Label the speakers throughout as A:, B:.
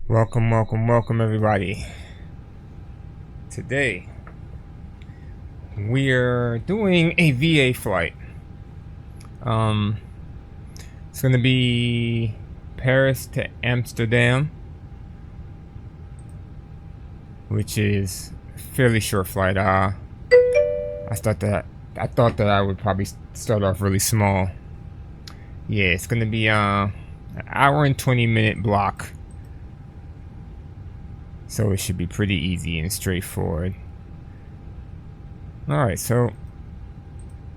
A: Welcome, welcome, welcome, everybody. Today, we're doing a VA flight. It's gonna be Paris to Amsterdam, which is a fairly short flight. I thought that I would probably start off really small. Yeah, it's gonna be an hour and 20-minute block. So it should be pretty easy and straightforward. Alright, so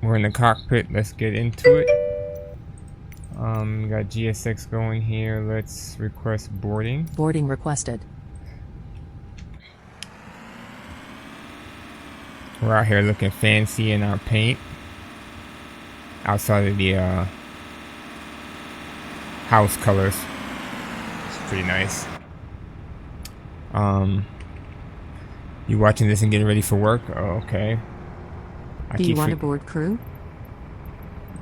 A: we're in the cockpit. Let's get into it. Got GSX going here. Let's request boarding.
B: Boarding requested.
A: We're out here looking fancy in our paint. Outside of the house colors. It's pretty nice. You watching this and getting ready for work? Oh, okay.
B: Do you want to board crew?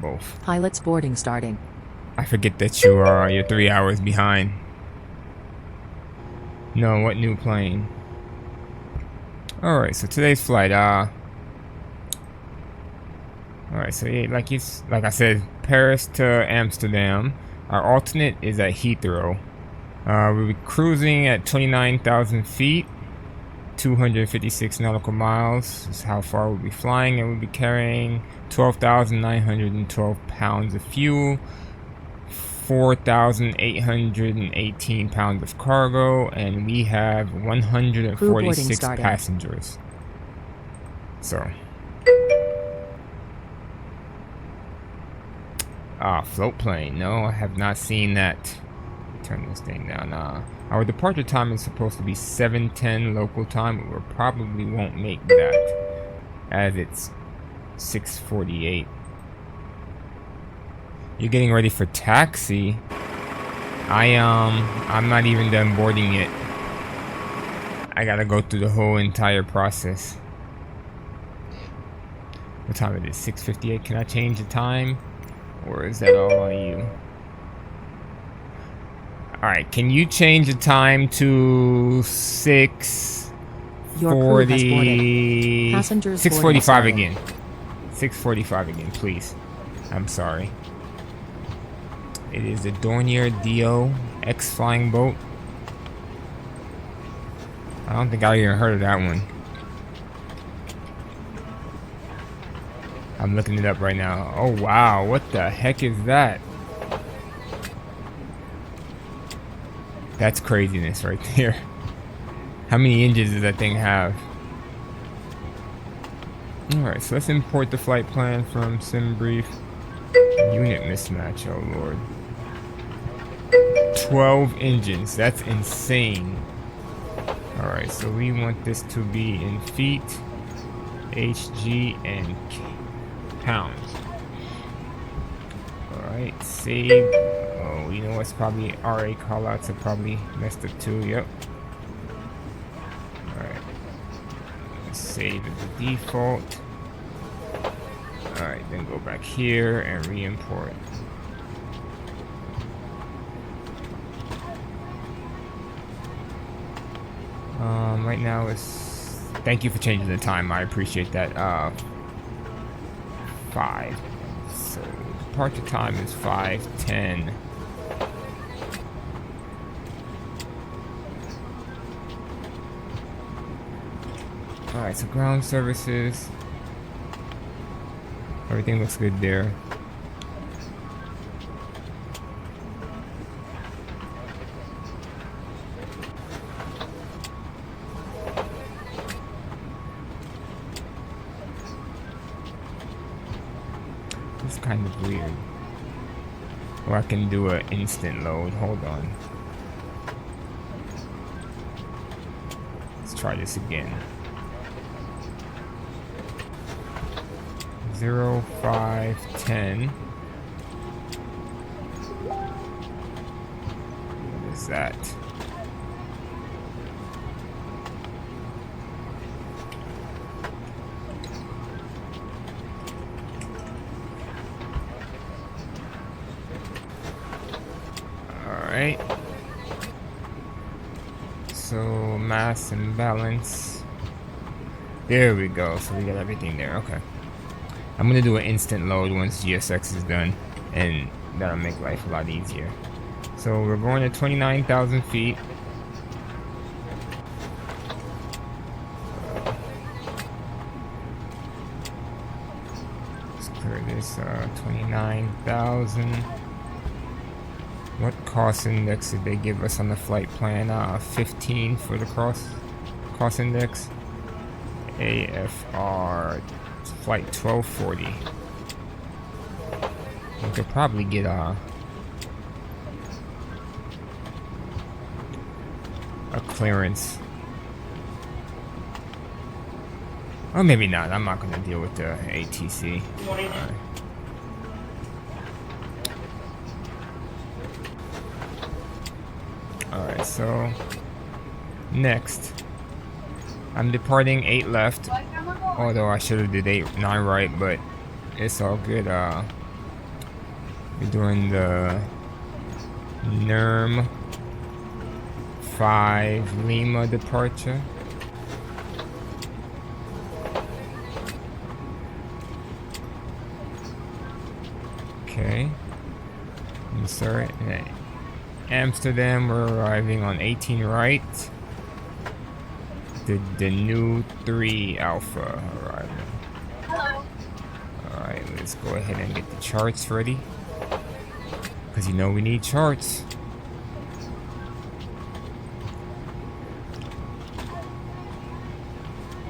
A: Both.
B: Pilot's boarding starting.
A: I forget that you're 3 hours behind. No, what new plane? Alright, so today's flight, alright, so yeah, like I said, Paris to Amsterdam. Our alternate is at Heathrow. We'll be cruising at 29,000 feet, 256 nautical miles is how far we'll be flying, and we'll be carrying 12,912 pounds of fuel, 4,818 pounds of cargo, and we have 146 passengers. So, float plane. No, I have not seen that. Turn this thing down. Our departure time is supposed to be 7:10 local time. We probably won't make that, as it's 6:48. You're getting ready for taxi. I'm not even done boarding yet. I gotta go through the whole entire process. What time it is? 6:58. Can I change the time, or is that all on you? Alright, can you change the time to 6:40? 6:45 again. 6:45 again, please. I'm sorry. It is the Dornier DO X flying boat. I don't think I even heard of that one. I'm looking it up right now. Oh wow, what the heck is that? That's craziness right there. How many engines does that thing have? Alright, so let's import the flight plan from SimBrief. Unit mismatch, oh lord. 12 engines, that's insane. Alright, so we want this to be in feet, HG, and pounds. Alright, save. Oh, you know what's probably RA callouts are probably messed up too. Yep. Alright. Save as the default. Alright, then go back here and re-import. Right now it's. Thank you for changing the time. I appreciate that. 5. So departure time is 5:10. Alright, so ground services. Everything looks good there. It's kind of weird. Or I can do an instant load. Hold on. Let's try this again. 0510. What is that? Alright. so mass and balance. There we go. So we got everything there. Okay. I'm gonna do an instant load once GSX is done, and that'll make life a lot easier. So we're going to 29,000 feet. Let's clear this 29,000. What cost index did they give us on the flight plan? 15 for the cost index. AFR flight 1240. We could probably get a clearance. Or maybe not. I'm not gonna deal with the ATC. Alright, so next I'm departing 8 left, although I should have did 9 right, but it's all good. We're doing the NERM 5 Lima departure. Okay, insert. Amsterdam, we're arriving on 18 right. The new 3 Alpha arriving.
C: Hello.
A: Alright, let's go ahead and get the charts ready. Because you know we need charts.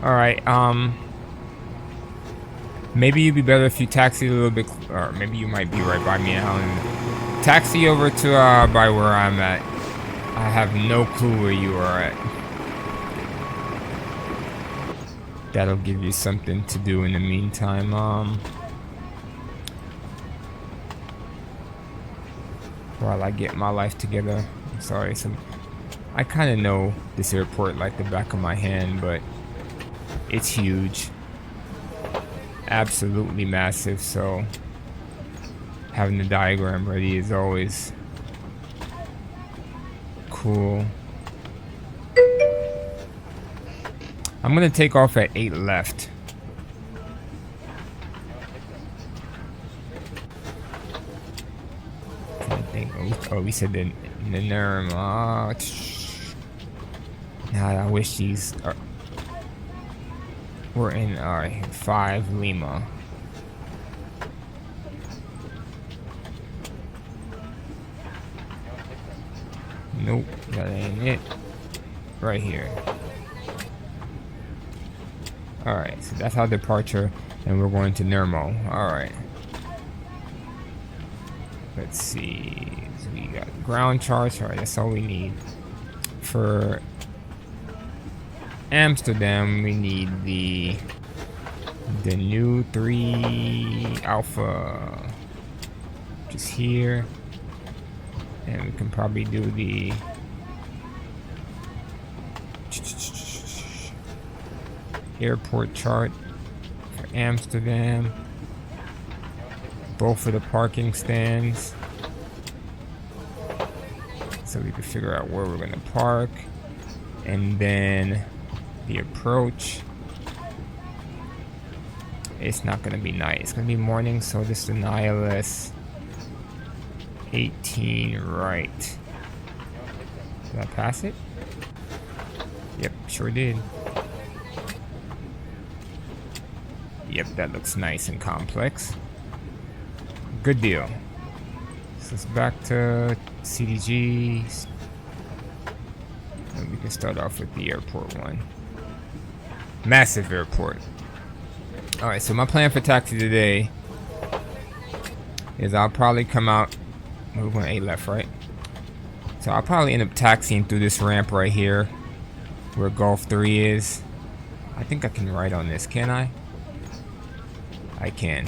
A: Alright, maybe it'd be better if you taxi a little bit, or maybe you might be right by me now. And taxi over to by where I'm at. I have no clue where you are at. That'll give you something to do in the meantime. While I get my life together. I'm sorry, I kind of know this airport like the back of my hand, but it's huge. Absolutely massive, so having the diagram ready is always cool. I'm gonna take off at 8 left. I think. Oh, we said the NERM. I wish these were in 5 Lima. Nope, that ain't it. Right here. Alright, so that's our departure, and we're going to Nermo. Alright. Let's see. So we got ground charts. Alright, that's all we need. For Amsterdam, we need the new 3 Alpha. Just here. And we can probably do the airport chart for Amsterdam. Both of the parking stands. So we can figure out where we're gonna park. And then the approach. It's not gonna be night. It's gonna be morning, so this is an ILS 18 right. Did I pass it? Yep, sure did. Yep, that looks nice and complex. Good deal. So it's back to CDG. And we can start off with the airport one. Massive airport. Alright, so my plan for taxi today is I'll probably come out. We're going 8 left, right? So I'll probably end up taxiing through this ramp right here where Gulf 3 is. I think I can ride on this, can I? I can.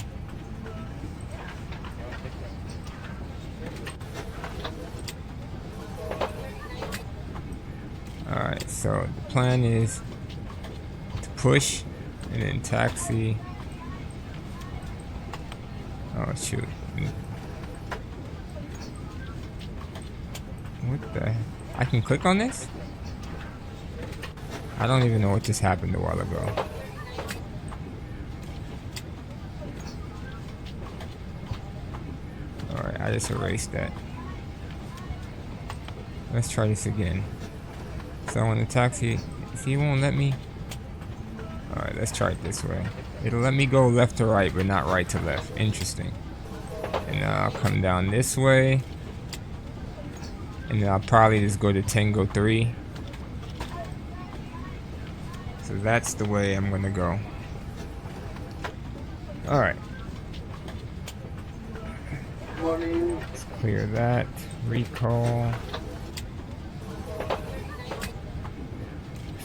A: Alright, so the plan is to push and then taxi. Oh shoot. What the? I can click on this? I don't even know what just happened a while ago. Alright, I just erased that. Let's try this again. So on the taxi, see, it won't let me. Alright, let's try it this way. It'll let me go left to right, but not right to left. Interesting. And I'll come down this way. And then I'll probably just go to Tango 3. So that's the way I'm gonna go. Alright. Let's clear that. Recall.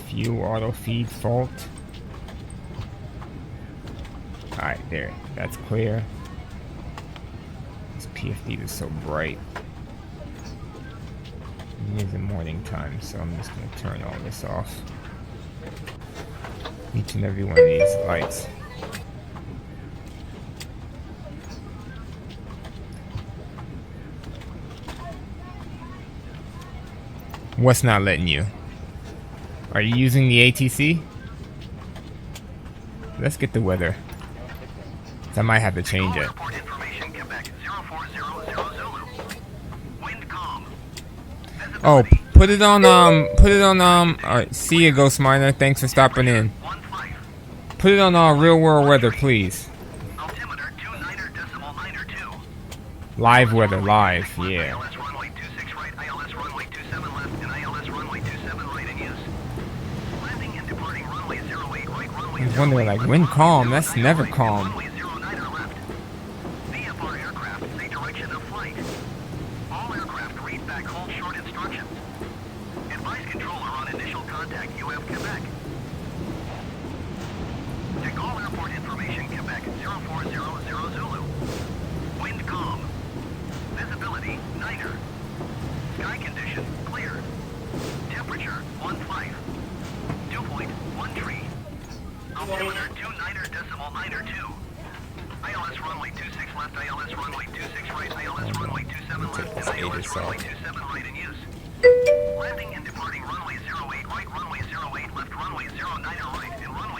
A: Fuel auto feed fault. Alright, there. That's clear. This PFD is so bright. It is the morning time, so I'm just gonna turn all this off. Each and every one of these lights. What's not letting you? Are you using the ATC? Let's get the weather. I might have to change it. Oh, put it on, alright, see you, Ghost Miner. Thanks for stopping in. Put it on real world weather, please. Live weather, live, yeah. I was wondering, like, when calm? That's never calm.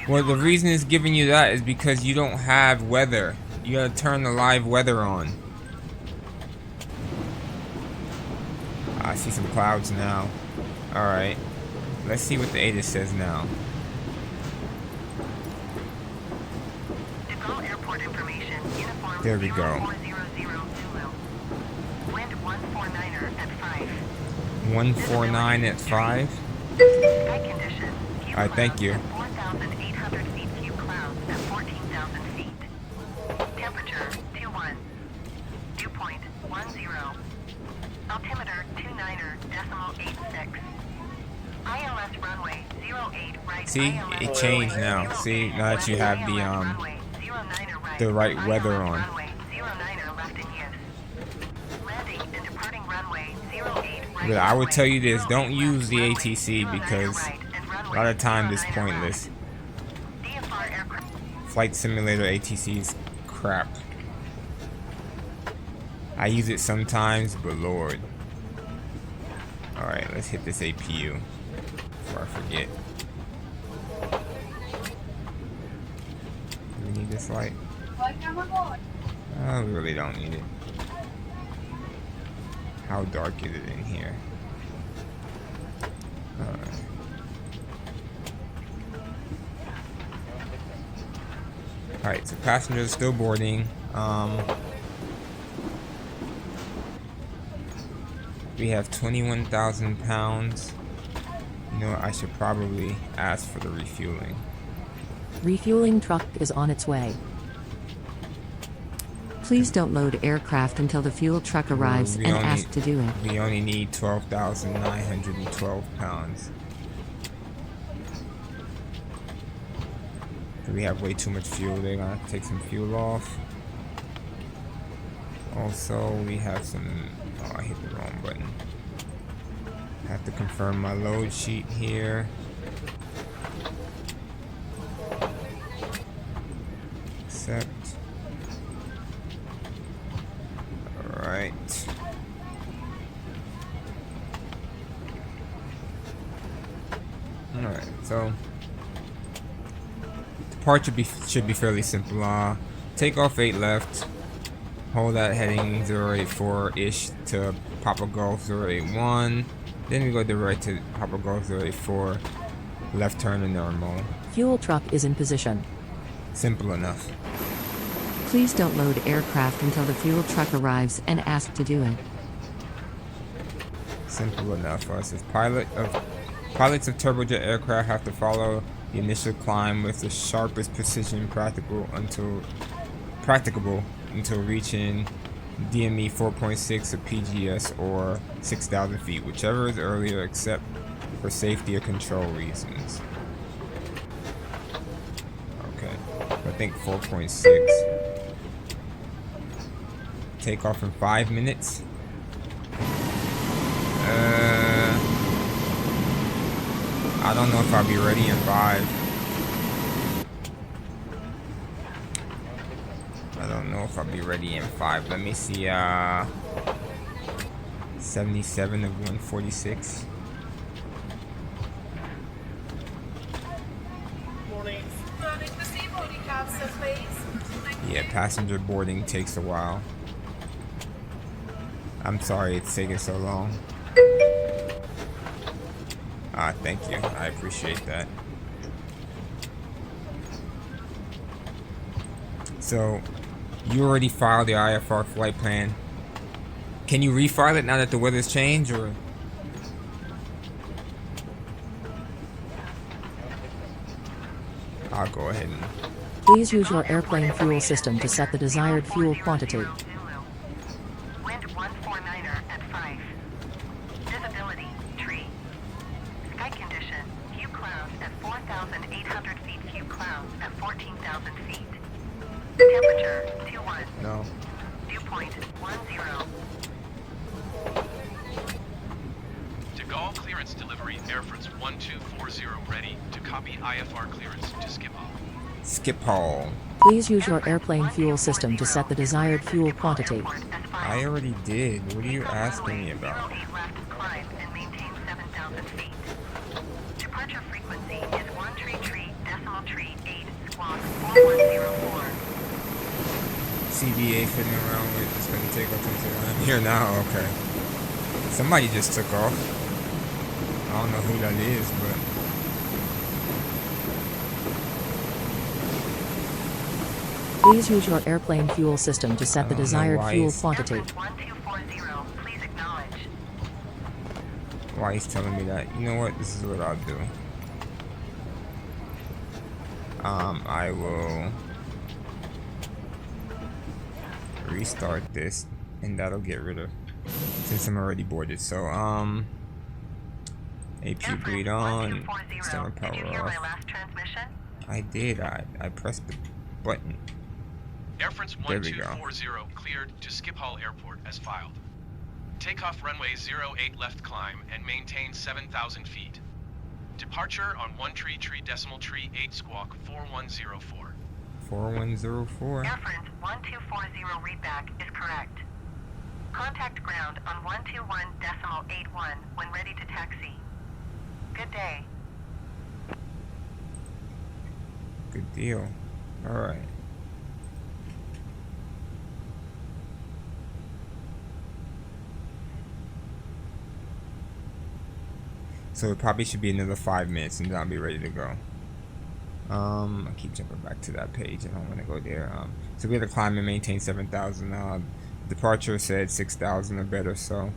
A: Well, the reason it's giving you that is because you don't have weather. You gotta turn the live weather on. I see some clouds now. Alright. Let's see what the ATIS says now. There we go. 149 at 5. Alright, thank you.
C: 4,800 feet cube clouds at 14,000 feet. Temperature 21. Dew point 10. Altimeter 29.86. ILS runway 08 right.
A: See, it changed now. See, now that you have the right weather on. But I would tell you this, don't use the ATC because a lot of times it's pointless. Flight Simulator ATC is crap. I use it sometimes, but Lord. Alright, let's hit this APU before I forget. Do we need this light? Oh, we really don't need it. How dark is it in here? Alright, so passengers still boarding. We have 21,000 pounds. You know what, I should probably ask for the refueling.
B: Refueling truck is on its way. Please don't load aircraft until the fuel truck arrives and ask to do it.
A: We only need 12,912 pounds. We have way too much fuel. They're gonna have to take some fuel off. Also, we have some... Oh, I hit the wrong button. I have to confirm my load sheet here. Accept. Alright. Alright. So departure should be fairly simple. Take off 8 left, hold that heading 084-ish to Papa Golf 081, then we go direct to Papa Golf 084, left turn to normal.
D: Fuel truck is in position.
A: Simple enough.
B: Please don't load aircraft until the fuel truck arrives and ask to do it.
A: Simple enough. It says pilots of turbojet aircraft have to follow the initial climb with the sharpest precision practicable until reaching DME 4.6 of PGS or 6,000 feet, whichever is earlier, except for safety or control reasons. Okay, I think 4.6. Take off in 5 minutes. I don't know if I'll be ready in 5. I don't know if I'll be ready in 5. Let me see. 77 of 146.
E: Morning. Proceed boarding cabs, sir, please.
A: Yeah, passenger boarding takes a while. I'm sorry it's taking so long. Thank you. I appreciate that. So, you already filed the IFR flight plan. Can you refile it now that the weather's changed, or? I'll go ahead and...
D: Please use your airplane fuel system to set the desired fuel quantity.
C: Wind 149er at 5. Visibility, tree. Sky condition, few clouds at 4,800 feet, few clouds at 14,000 feet. Temperature, 21.
A: No.
C: Dew point, 10.
F: To Gaulle clearance delivery, Air France 1240 ready to copy IFR clearance to Schiphol.
A: Schiphol.
D: Please use your airplane fuel system to set the desired fuel quantity.
A: I already did. What are you asking me about?
C: 08 left, climb and maintain 7,000 feet. Departure frequency is 1 tree, decimal tree, 8, squawk 4104.
A: CBA fitting around with it's gonna take off until I'm here now. Okay. Somebody just took off. I don't know who that is, but
D: Please use your airplane fuel system to set the desired fuel quantity.
C: 1240, please acknowledge.
A: why he's telling me that. You know what? This is what I'll do. I will restart this, and that'll get rid of, since I'm already boarded. So AP bleed on, stammer power
C: Did you hear my
A: off.
C: last transmission?
A: I did. I pressed the button.
F: Air France
A: There we go.
F: 1240 cleared to Schiphol Airport as filed. Takeoff runway 08 left climb and maintain 7,000 feet. Departure on 1 tree decimal tree 8 squawk 4104.
A: 4104.
C: Air France 1240 readback is correct. Contact ground on 121.81 when ready to taxi. Good day.
A: Good deal. Alright. So it probably should be another 5 minutes and then I'll be ready to go. I keep jumping back to that page. I don't want to go there. So we had to climb and maintain 7,000. Departure said 6,000 or better, so.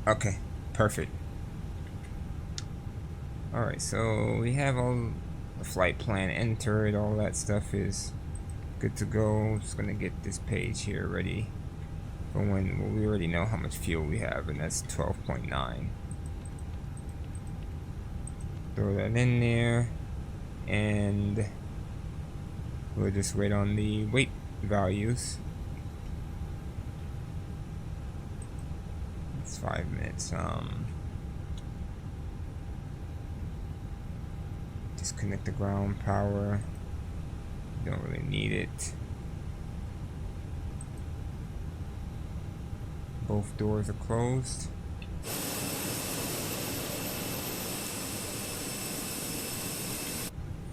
A: Okay, perfect. Alright, so we have all the flight plan entered. All that stuff is good to go. Just gonna get this page here ready for when, well, we already know how much fuel we have, and that's 12.9. Throw that in there, and we'll just wait on the weight values. It's 5 minutes. Disconnect the ground power. Don't really need it. Both doors are closed.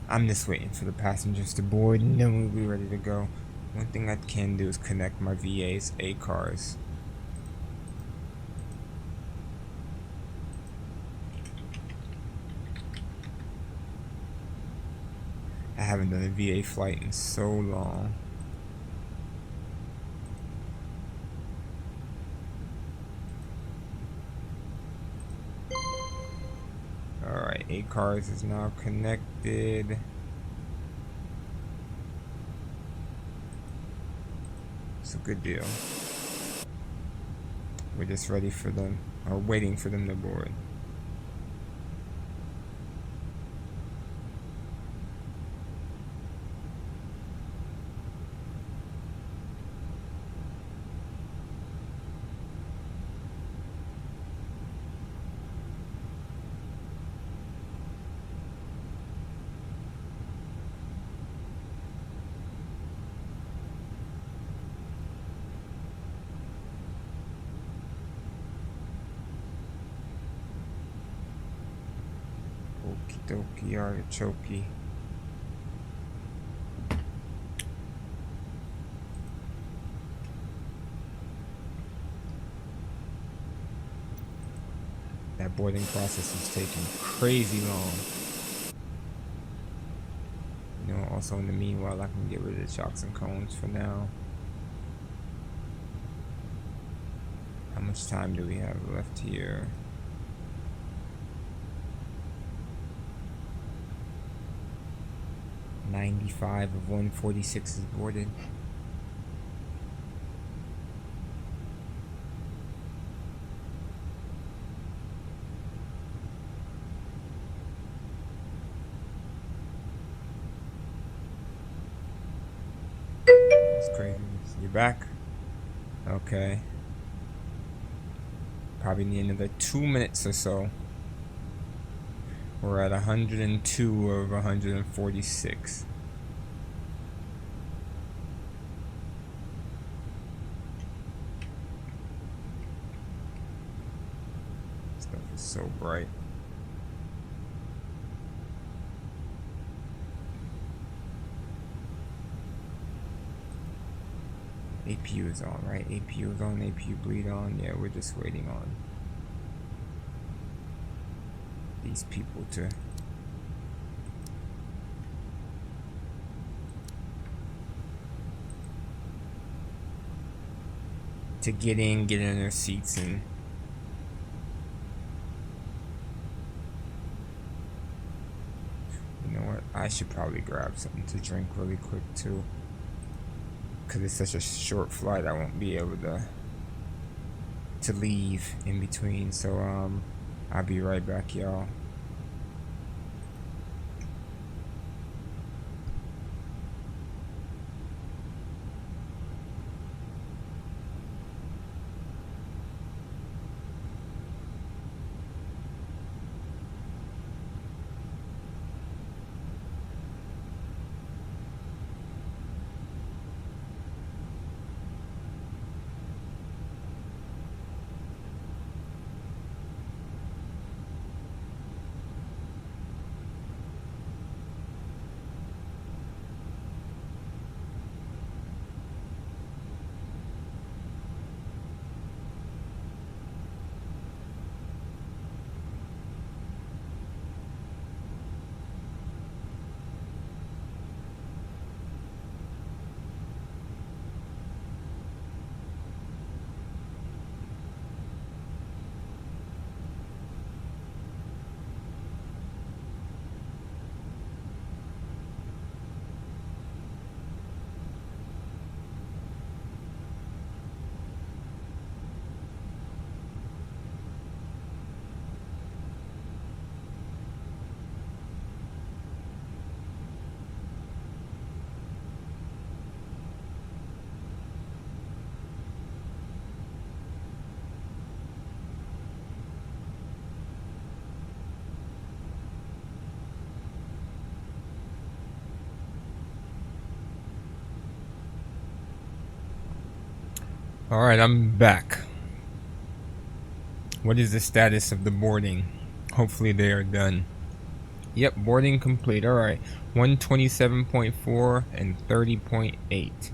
A: I'm just waiting for the passengers to board and then we'll be ready to go. One thing I can do is connect my VA's A cars. I haven't done a VA flight in so long. Alright, 8 cars is now connected. It's a good deal. We're just ready for them, or waiting for them to board. Okie dokie artichoke. That boarding process is taking crazy long. You know, also in the meanwhile, I can get rid of the chocks and cones for now. How much time do we have left here? $95 of 146 is boarded. That's crazy. You're back? Okay. Probably need another 2 minutes or so. We're at 102 of 146. Stuff is so bright. APU is on, right? APU is on, APU bleed on. Yeah, we're just waiting on these people to get in their seats, and you know what, I should probably grab something to drink really quick too, because it's such a short flight. I won't be able to leave in between, so I'll be right back, y'all. Alright, I'm back. What is the status of the boarding? Hopefully they are done. Yep, boarding complete. Alright. 127.4 and 30.8.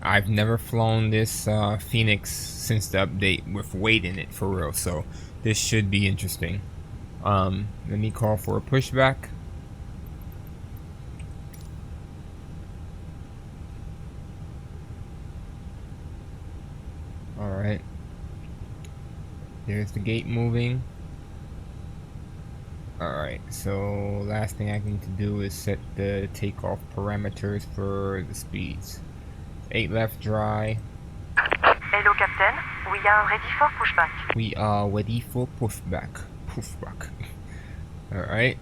A: I've never flown this Phoenix since the update with weight in it for real, so this should be interesting. Let me call for a pushback. Alright. There's the gate moving. Alright, so last thing I need to do is set the takeoff parameters for the speeds. 8 left dry.
C: Hello, Captain. We are ready for pushback.
A: We are ready for pushback. Pushback. Alright.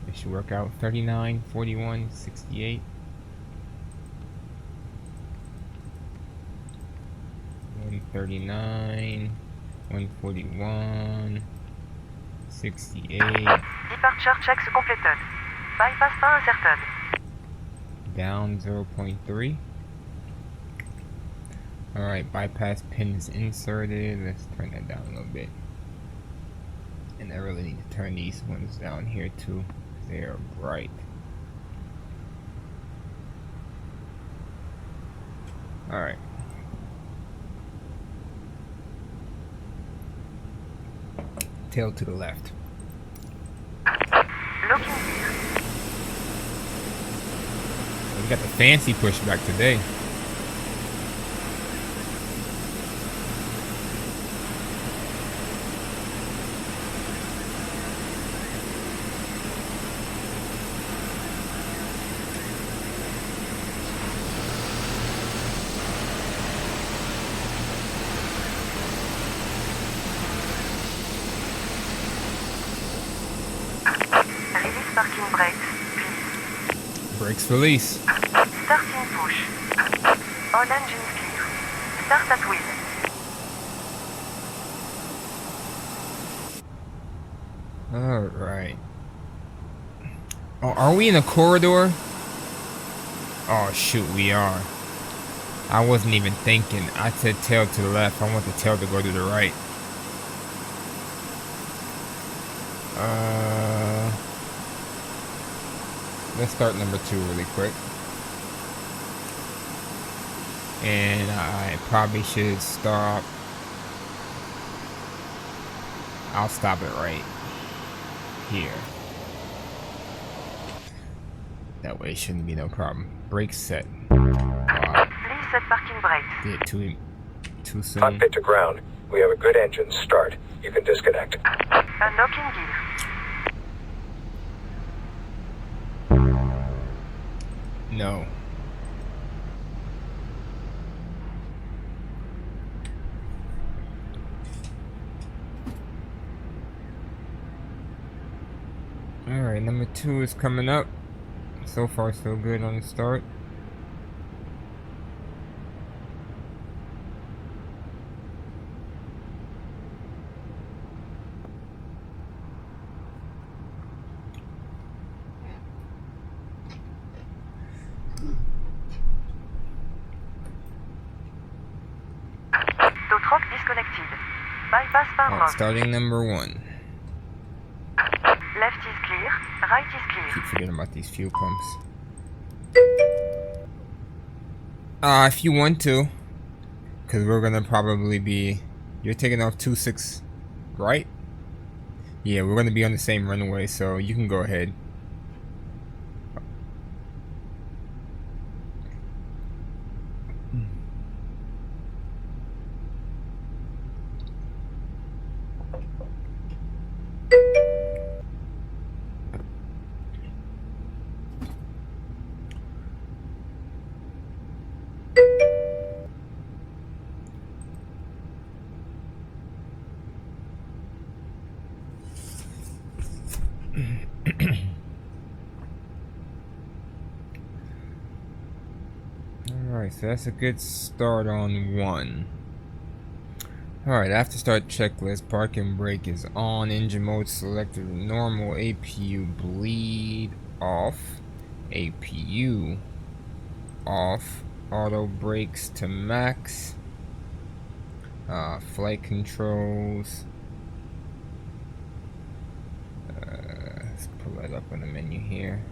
A: It should work out. 39, 41, 68. 139, 141, 68.
C: Departure checks completed. Bypass pas inserted.
A: Down 0.3. Alright, bypass pin is inserted. Let's turn that down a little bit. And I really need to turn these ones down here too. They are bright. Alright. Tail to the left.
C: Looking here.
A: We got the fancy pushback today.
C: Release parking brakes, please.
A: Brakes release.
C: Starting push. All engines clear. Start at wheel.
A: Alright. Oh, are we in a corridor? Oh shoot, we are. I wasn't even thinking. I said tail to the left. I want the tail to go to the right. Let's start number 2 really quick. And I probably should stop. I'll stop it right here. That way it shouldn't be no problem. Brake set. Wow.
C: Please set parking brakes.
A: Did it too soon.
G: Cockpit to ground. We have a good engine start. You can disconnect.
C: Unlocking gear.
A: No. Alright, number 2 is coming up. So far so good on the start.
C: Tow truck disconnected. Bypass par mode.
A: Starting number 1.
C: Left is clear. Right is clear.
A: Keep forgetting about these fuel pumps. If you want to, because we're gonna probably be. You're taking off 26, right? Yeah, we're gonna be on the same runway, so you can go ahead. Alright, so that's a good start on 1. Alright, after start checklist, park and brake is on, engine mode selected, normal, APU bleed off, APU off, auto brakes to max, Flight controls. Let's pull that up on the menu here.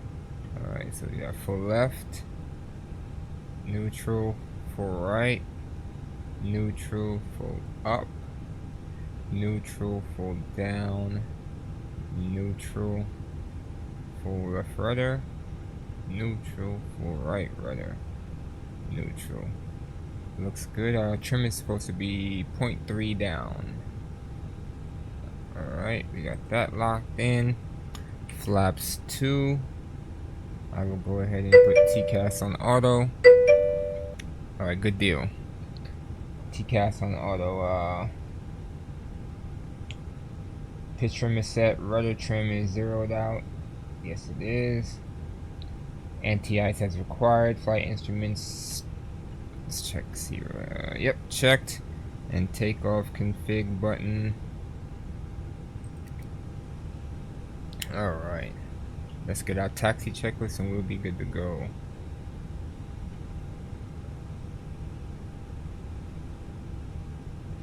A: Alright, so we got full left, neutral, full right, neutral, full up, neutral, full down, neutral, full left rudder, neutral, full right rudder, neutral. Looks good. Our trim is supposed to be 0.3 down. Alright, we got that locked in. Flaps 2. I will go ahead and put TCAS on auto. Alright, good deal. TCAS on auto. Pitch trim is set. Rudder trim is zeroed out. Yes, it is. Anti-ice as required. Flight instruments. Let's check. See. Yep, checked. And takeoff config button. Alright. Let's get our taxi checklist and we'll be good to go.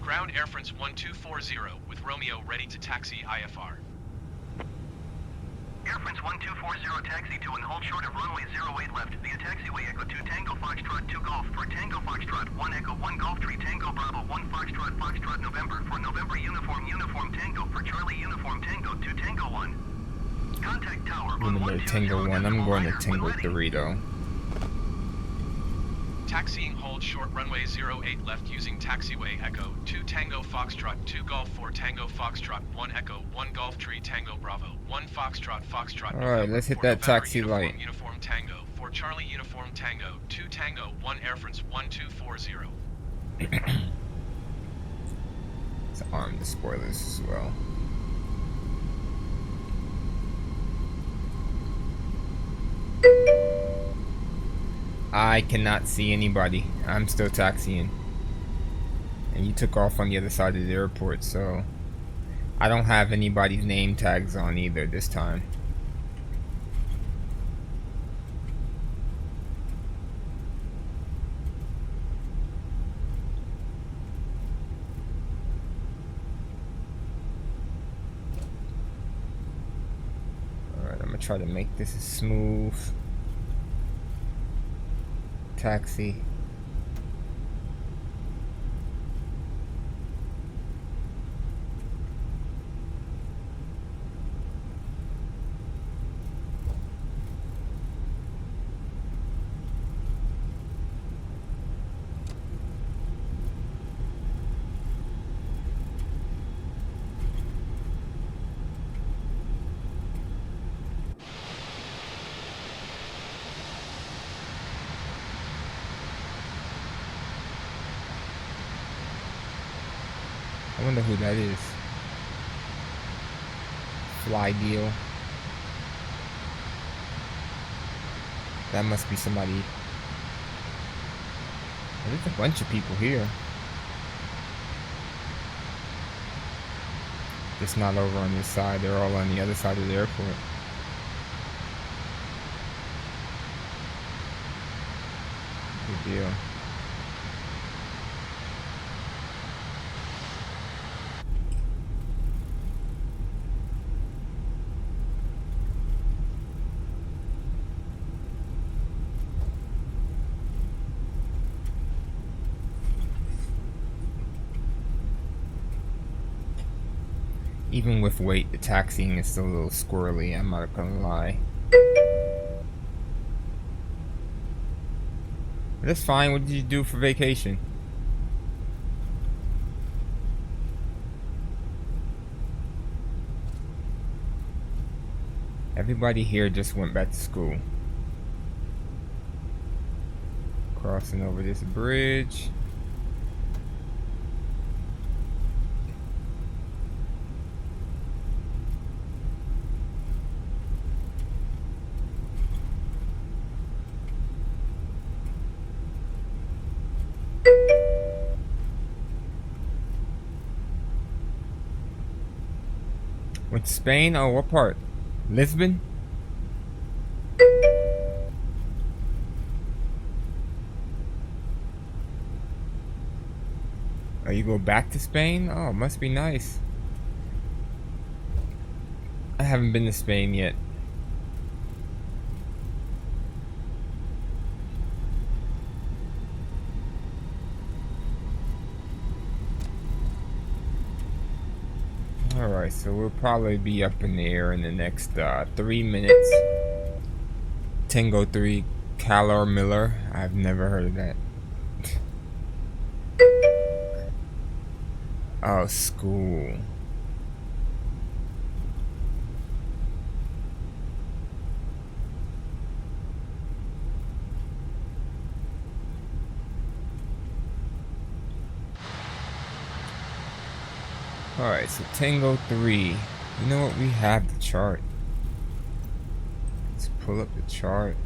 F: Ground Air France 1240 with Romeo ready to taxi IFR.
C: Air France 1240 taxi to and hold short of runway 08 left via taxiway Echo 2 Tango Foxtrot 2 Golf for Tango Foxtrot 1 Echo 1 Golf 3 Tango Bravo 1 Foxtrot Foxtrot November for November Uniform Tango for Charlie Uniform Tango 2 Tango 1. Contact tower
A: I'm
C: on
A: going to Tango 1. I'm going to Tango 3 though.
F: Taxiing hold short runway 08 left using taxiway Echo 2 Tango Foxtrot 2 Golf 4 Tango Foxtrot 1 Echo 1 Golf 3 Tango Bravo 1 Foxtrot Foxtrot.
A: Alright, let's hit that taxi light.
F: Uniform Tango for Charlie Uniform Tango 2 Tango 1 Air France 1240.
A: Let's arm the spoilers as well. I cannot see anybody. I'm still taxiing. And you took off on the other side of the airport, so I don't have anybody's name tags on either this time. Alright, I'm gonna try to make this a smooth taxi. I wonder who that is. Fly deal. That must be somebody. There's a bunch of people here. Just not over on this side. They're all on the other side of the airport. Good deal. Even with weight, the taxiing is still a little squirrely, I'm not gonna lie. But that's fine. What did you do for vacation? Everybody here just went back to school. Crossing over this bridge. Went to Spain? Oh, what part? Lisbon? Oh, you go back to Spain? Oh, must be nice. I haven't been to Spain yet. Alright, so we'll probably be up in the air in the next 3 minutes. Tango 3, Calor Miller. I've never heard of that. Oh, school. Alright, so Tango 3. You know what? We have the chart. Let's pull up the chart.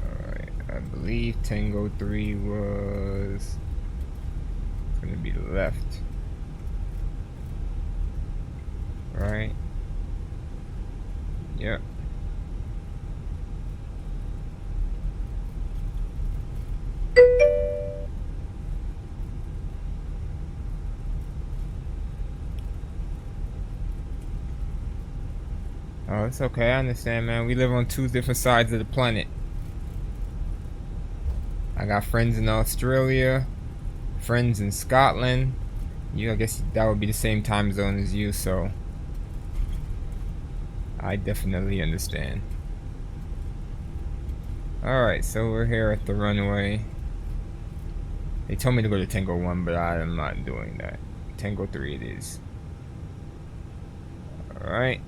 A: Alright, I believe Tango 3 was gonna be left. Right? Yep. Oh, it's okay. I understand, man. We live on two different sides of the planet. I got friends in Australia, friends in Scotland. I guess that would be the same time zone as you, so I definitely understand. Alright, so we're here at the runway. They told me to go to Tango 1, but I am not doing that. Tango 3 it is. Alright.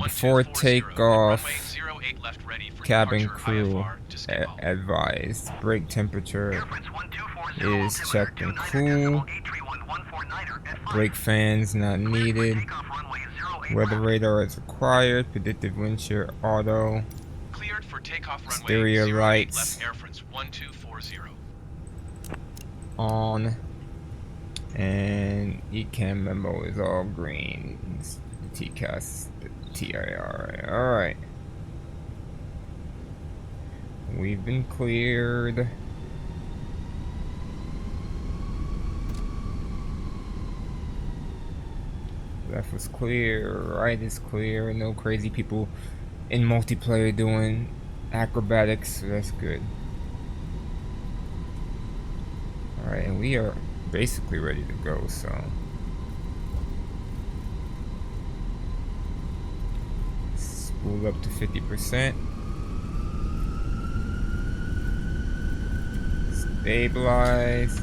A: Before takeoff, cabin crew advised. Brake temperature is checked and cool. Brake fans not needed. Weather radar is required. Predictive wind shear auto. Stereo lights on. And ECAM memo is all green. TCAS, TIR. Alright. We've been cleared. Left was clear, right is clear. No crazy people in multiplayer doing acrobatics, so that's good. Alright, and we are basically ready to go, so spool up to 50%. Stabilize.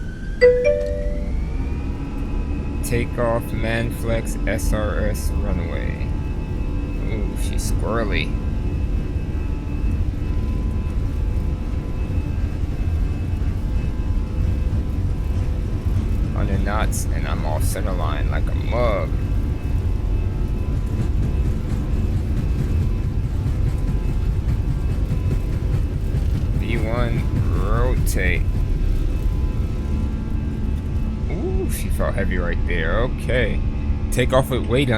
A: Takeoff, Manflex, SRS runway. Ooh, she's squirrely. Under knots, and I'm off center line like a mug. V1, rotate. Ooh, she felt heavy right there. Okay. Take off with weight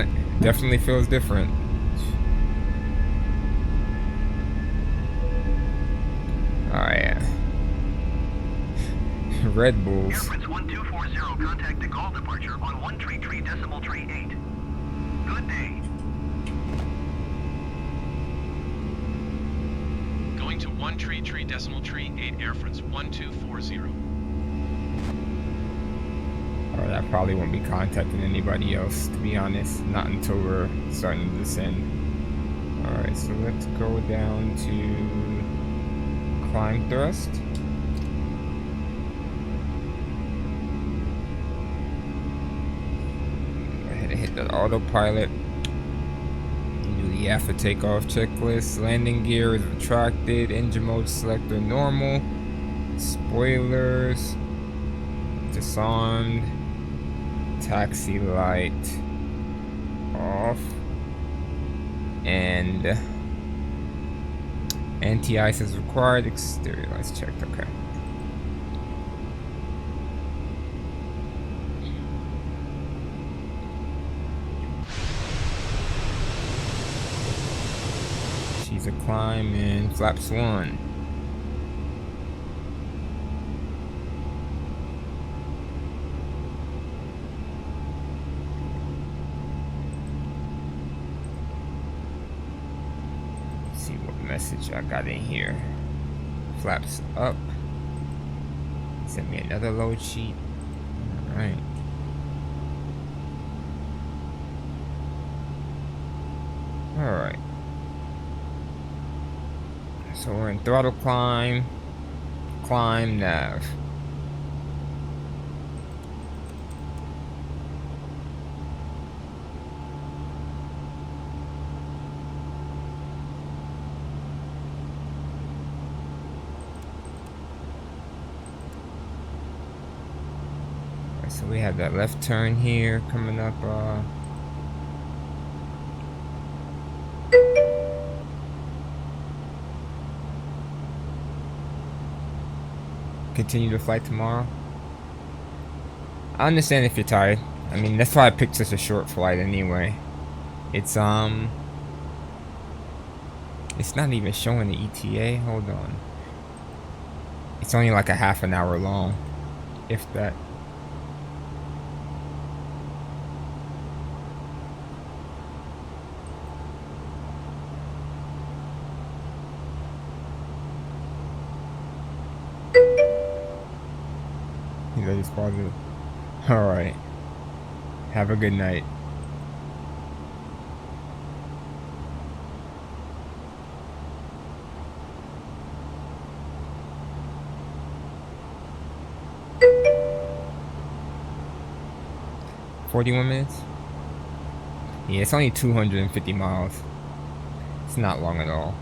A: definitely feels different. Alright. Red Bulls.
C: Airfrance 1240, contact the call departure on 133.8. Good day.
F: Going to 133.8 Airfrance 1240.
A: Alright, I probably won't be contacting anybody else, to be honest. Not until we're starting to descend. Alright, so let's go down to climb thrust. Go ahead and hit that autopilot. Do the after takeoff checklist. Landing gear is retracted. Engine mode selector normal. Spoilers disarmed. Taxi light off. And anti-ice is required. Exterior lights checked. Okay. climb in flaps 1. Let's see what message I got in here. Flaps up. Send me another load sheet. Alright. Alright. So we're in throttle climb, nav. Alright, so we have that left turn here coming up. Continue the flight tomorrow. I understand if you're tired. I mean, that's why I picked such a short flight anyway. It's not even showing the ETA. Hold on. It's only like a half an hour long, if that. That is positive. Alright. Have a good night. $41? Yeah, it's only 250 miles. It's not long at all.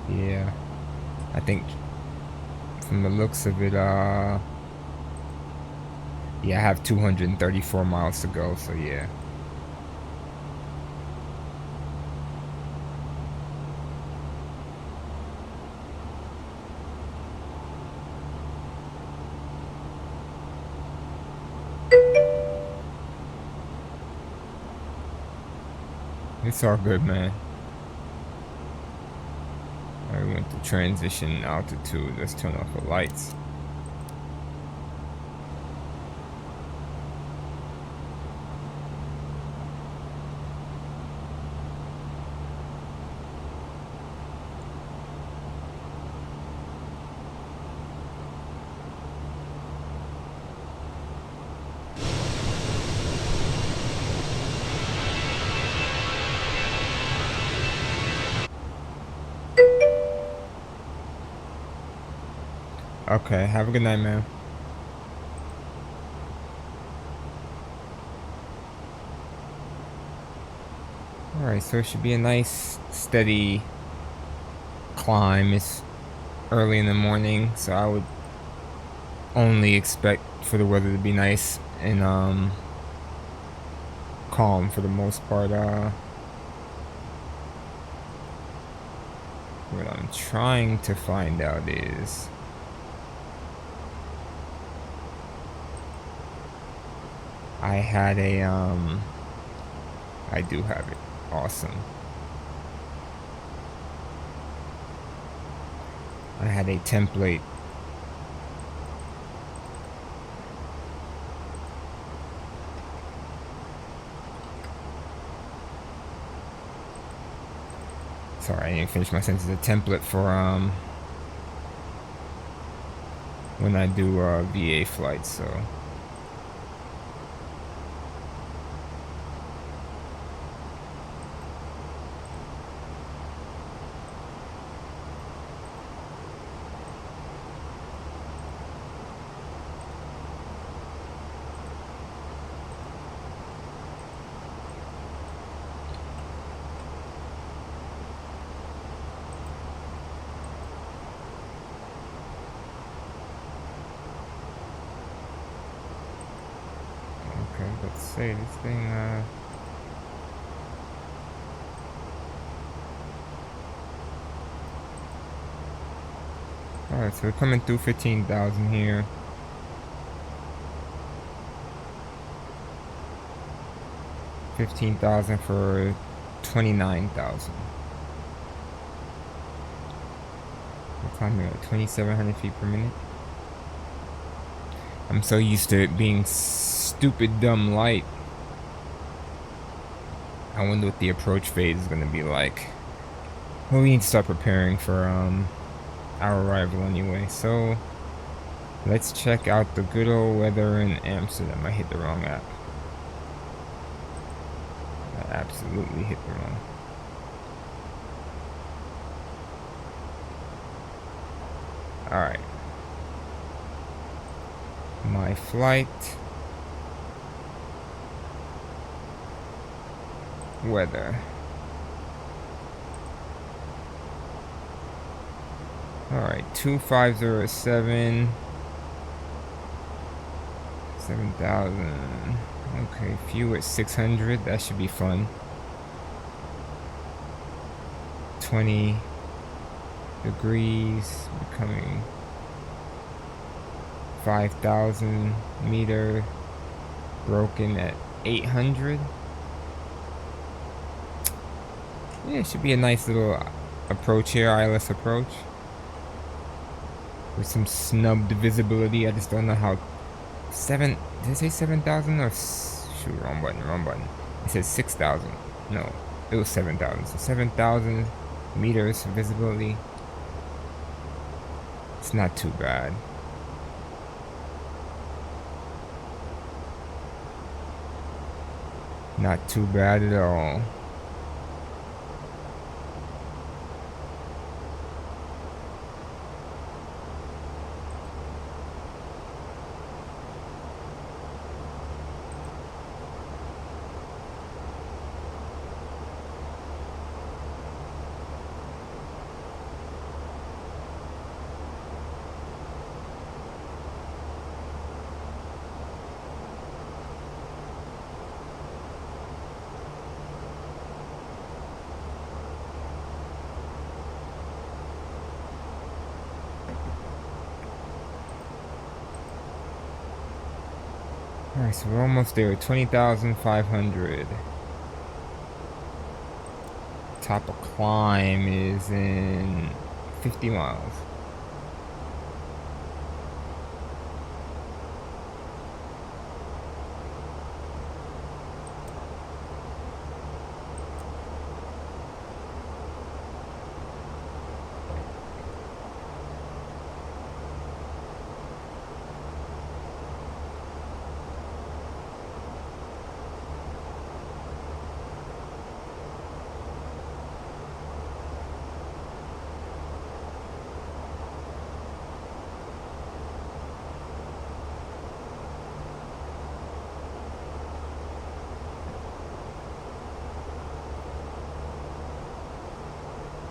A: Yeah. I think from the looks of it, yeah, I have 234 miles to go, so yeah. It's all good, man. I went to transition altitude. Let's turn off the lights. Okay, have a good night, man. Alright, so it should be a nice, steady climb. It's early in the morning, so I would only expect for the weather to be nice and calm for the most part. What I'm trying to find out is I had a I do have it. Awesome. I had a template sorry, I didn't finish my sentence. A template for when I do VA flights, so let's say this thing alright, so we're coming through 15,000 here. $15,000 for 29,000. We're climbing at 2,700 feet per minute. I'm so used to it being stupid dumb light. I wonder what the approach phase is going to be like. Well, we need to start preparing for our arrival anyway. So let's check out the good old weather in Amsterdam. I hit the wrong app. I absolutely hit the wrong. Alright. My flight. Weather. Alright, 2507. 7,000. Okay, fuel at 600. That should be fun. 20 degrees. Becoming 5,000 meter. Broken at 800. Yeah, it should be a nice little approach here, ILS approach. With some snubbed visibility. I just don't know how. Did I say 7,000 or shoot, wrong button. It says 6,000. No, it was 7,000. So 7,000 meters visibility. It's not too bad. Not too bad at all. Alright, so we're almost there. 20,500. Top of climb is in 50 miles.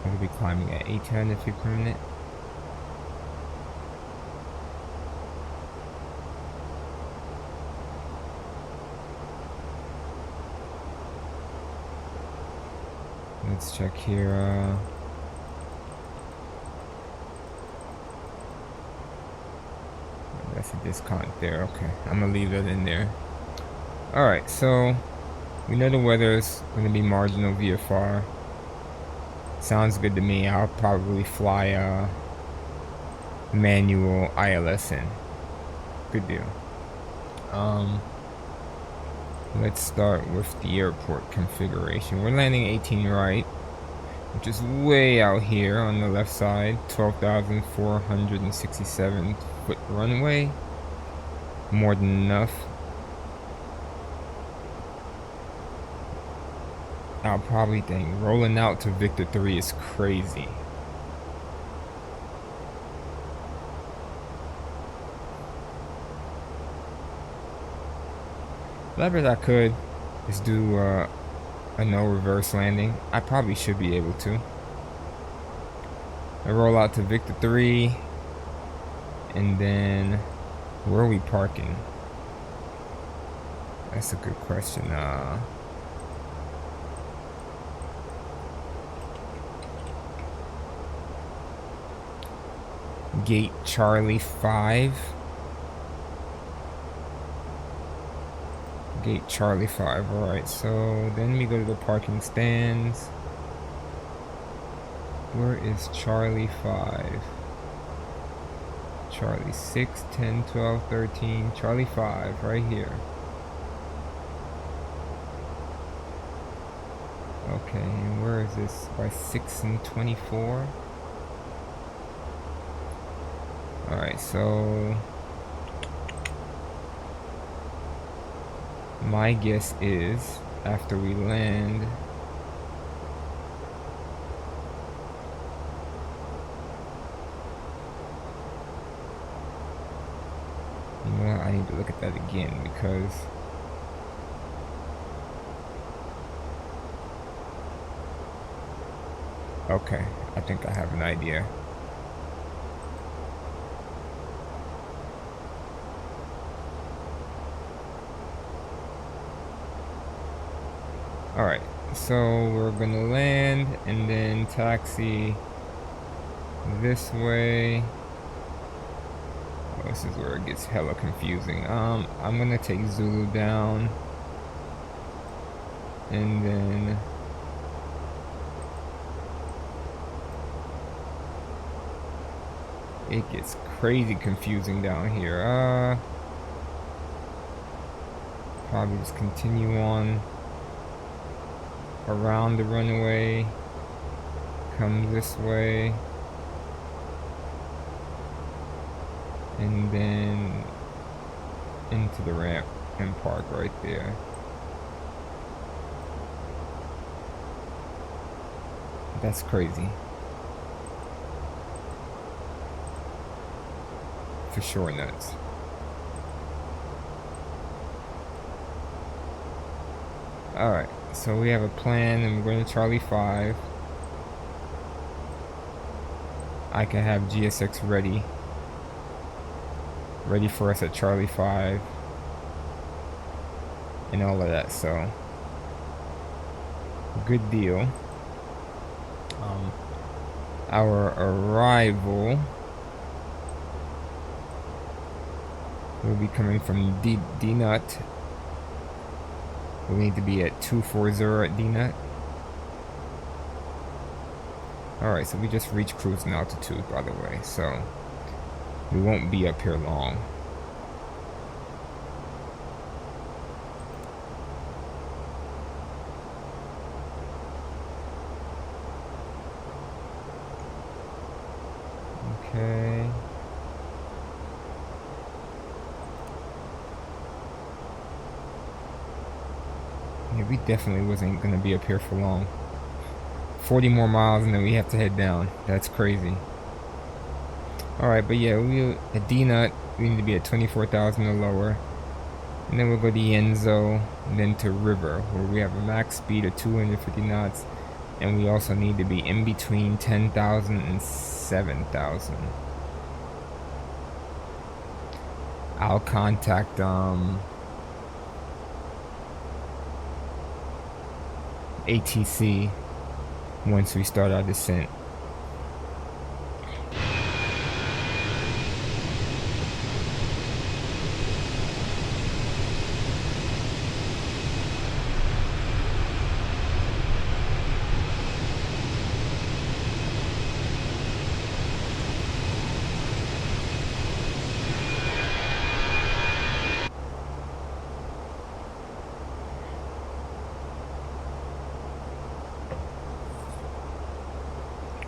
A: We'll be climbing at 800 feet per minute. Let's check here. That's a discount there. Okay, I'm gonna leave that in there. Alright, so we know the weather's gonna be marginal VFR. Sounds good to me. I'll probably fly a manual ILS in. Good deal. Let's start with the airport configuration. We're landing 18 right, which is way out here on the left side. 12,467 foot runway. More than enough. I'll probably think rolling out to Victor 3 is crazy. Leverage I could is do a no reverse landing. I probably should be able to. I roll out to Victor 3, and then where are we parking? That's a good question. Gate Charlie 5. Gate Charlie 5. Alright, so then we go to the parking stands. Where is Charlie 5? Charlie 6, 10, 12, 13. Charlie 5, right here. Okay, and where is this? By 6 and 24? Alright, so my guess is after we land, you know what, I need to look at that again because okay, I think I have an idea. Alright, so we're gonna land and then taxi this way. Oh, this is where it gets hella confusing. I'm gonna take Zulu down and then it gets crazy confusing down here. Probably just continue on around the runway, come this way, and then into the ramp and park right there. That's crazy. For sure nuts. Alright, so we have a plan and we're going to Charlie 5. I can have GSX ready for us at Charlie 5 and all of that, so good deal. Our arrival will be coming from D-Nut. We need to be at 240 at D-Nut. Alright, so we just reached cruising altitude, by the way, so we won't be up here long. Okay. Yeah, we definitely wasn't gonna be up here for long. 40 more miles and then we have to head down. That's crazy. Alright, but yeah, we at D-Nut, we need to be at 24,000 or lower. And then we'll go to Yenzo, and then to River, where we have a max speed of 250 knots. And we also need to be in between 10,000 and 7,000. I'll contact ATC once we start our descent.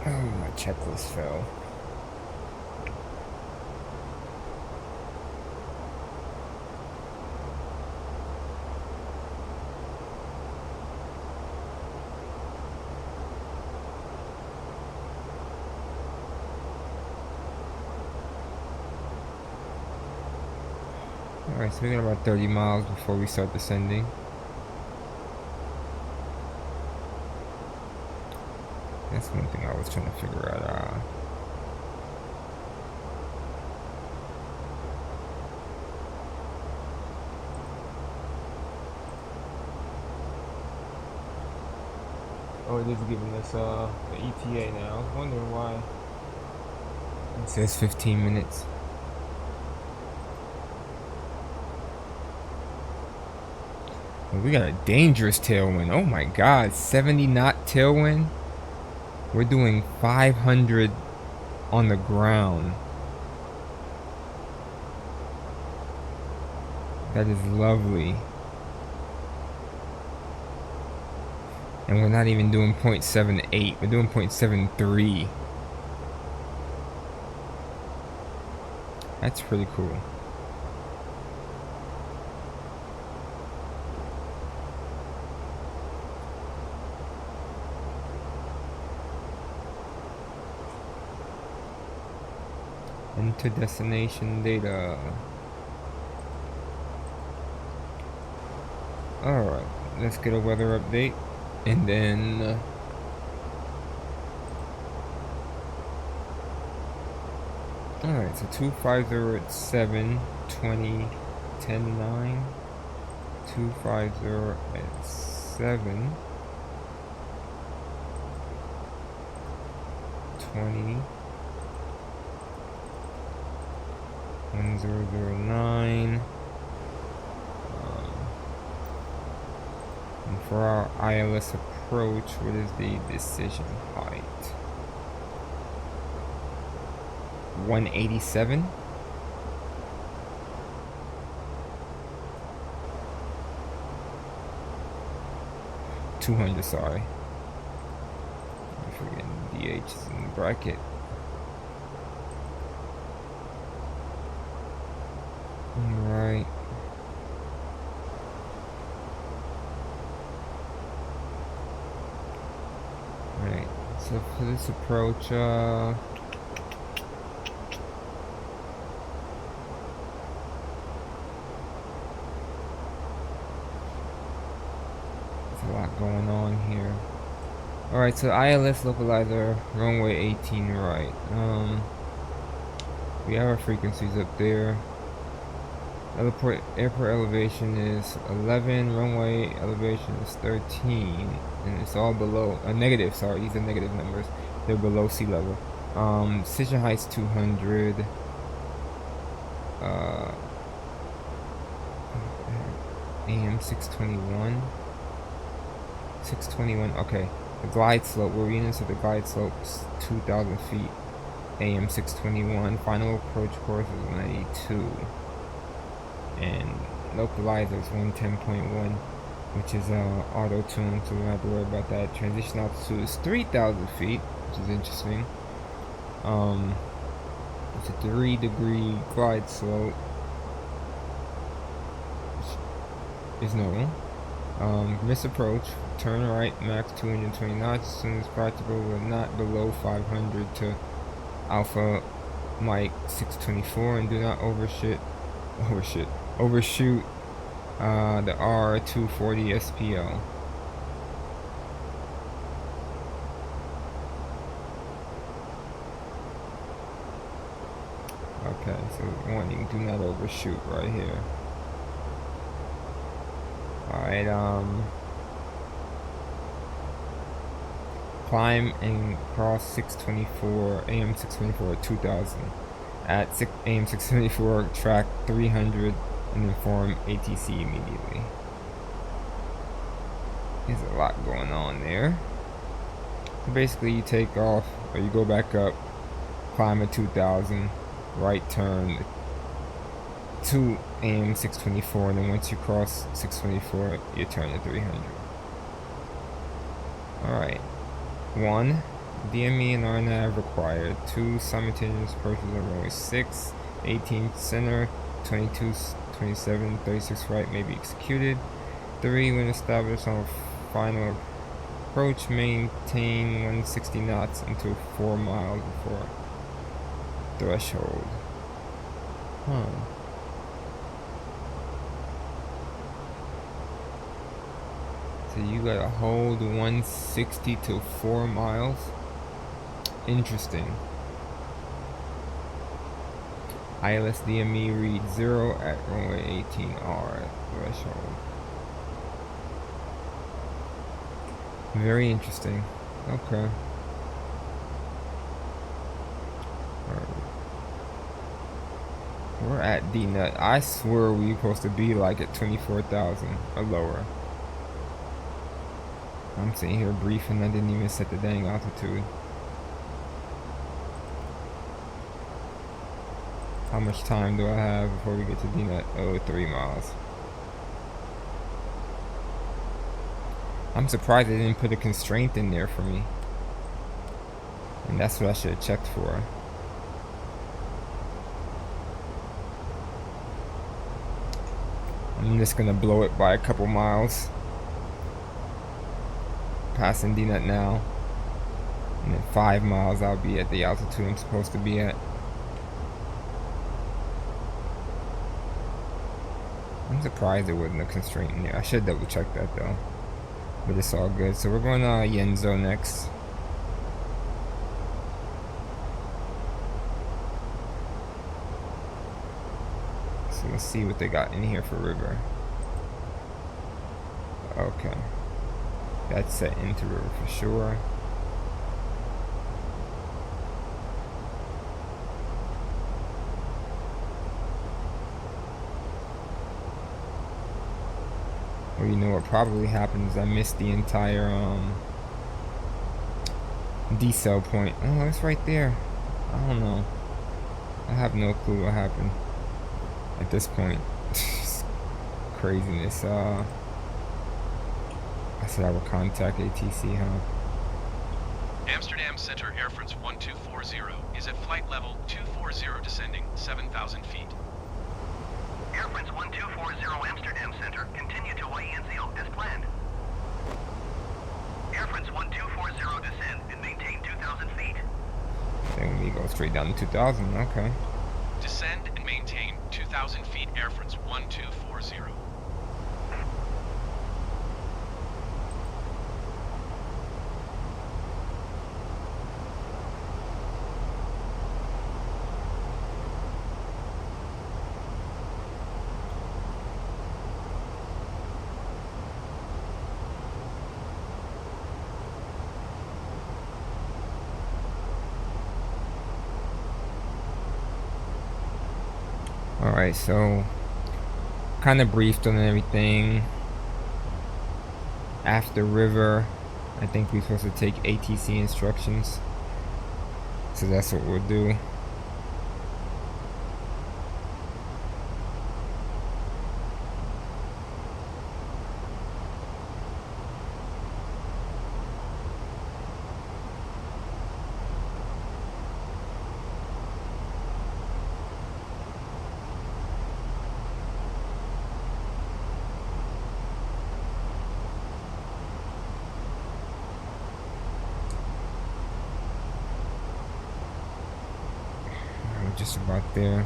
A: Oh, my checklist fell. Alright, so we got about 30 miles before we start descending. That's one thing I was trying to figure out. Oh, it is giving us the ETA now. I was wondering why. It says 15 minutes. Well, we got a dangerous tailwind. Oh my god, 70 knot tailwind. We're doing 500 on the ground. That is lovely. And we're not even doing 0.78. We're doing 0.73. That's pretty cool. Enter destination data. Alright, let's get a weather update. And then alright, so 250 at 7, 20, 10, 9. 250 at 7, 20, 1009. And for our ILS approach, what is the decision height? 187. $200, sorry. I'm forgetting DH is in the bracket. Alright. Alright, so for this approach, it's a lot going on here. Alright, so ILS localizer, runway 18 right. We have our frequencies up there. Airport elevation is 11, runway elevation is 13, and it's all below, negative, sorry, these are negative numbers. They're below sea level. Decision height's 200. AM 621. 621, okay. The glide slope, we're reading so the glide slope's 2,000 feet. AM 621, final approach course is 182. And localizer is 110.1, which is auto tune, so we don't have to worry about that. Transition altitude is 3,000 feet, which is interesting. It's a 3-degree glide slope, which is normal. Miss approach, turn right, max 220 knots as soon as practical, but not below 500 to Alpha Mike 624, and do not overshoot the AF1240 SPL. Okay, so warning, do not overshoot right here. Alright, climb and cross 624, AM 624 at 2000. At AM 624, track 300 and inform ATC immediately. There's a lot going on there. So basically you take off, or you go back up, climb at 2000, right turn to AM 624, and then once you cross 624, you turn to 300. Alright. 1. DME and RNAV required. 2. Simultaneous approaches on runway 6. 18 center. 22, 27, 36 right may be executed. 3. When established on final approach, maintain 160 knots until 4 miles before threshold. So you gotta hold 160 till 4 miles. Interesting. ILS DME read 0 at runway 18R threshold. Very interesting. Okay. We're at D-Nut. I swear we were supposed to be like at 24,000 or lower. I'm sitting here briefing. I didn't even set the dang altitude. How much time do I have before we get to D-Nut? Oh, 3 miles. I'm surprised they didn't put a constraint in there for me. And that's what I should have checked for. I'm just gonna blow it by a couple miles. Passing D-Nut now. And in 5 miles I'll be at the altitude I'm supposed to be at. I'm surprised there wasn't a constraint in there. I should double check that though. But it's all good. So we're going to Yenzo next. So let's see what they got in here for river. Okay. That's set into river for sure. Well, you know what probably happened is I missed the entire decel point. Oh, it's right there. I don't know. I have no clue what happened at this point. Craziness. I said I would contact ATC, huh?
F: Amsterdam Center Air France 1240 is at flight level 240 descending 7,000 feet.
C: Air France 1240 Amsterdam Center, continue to Yenzo as planned. Air France 1240 descend and maintain 2,000 feet.
A: Then we go straight down to 2,000, okay.
F: Descend and maintain 2,000 feet Air France 1240.
A: Alright, so kind of briefed on everything. After river, I think we're supposed to take ATC instructions. So that's what we'll do. Just about there.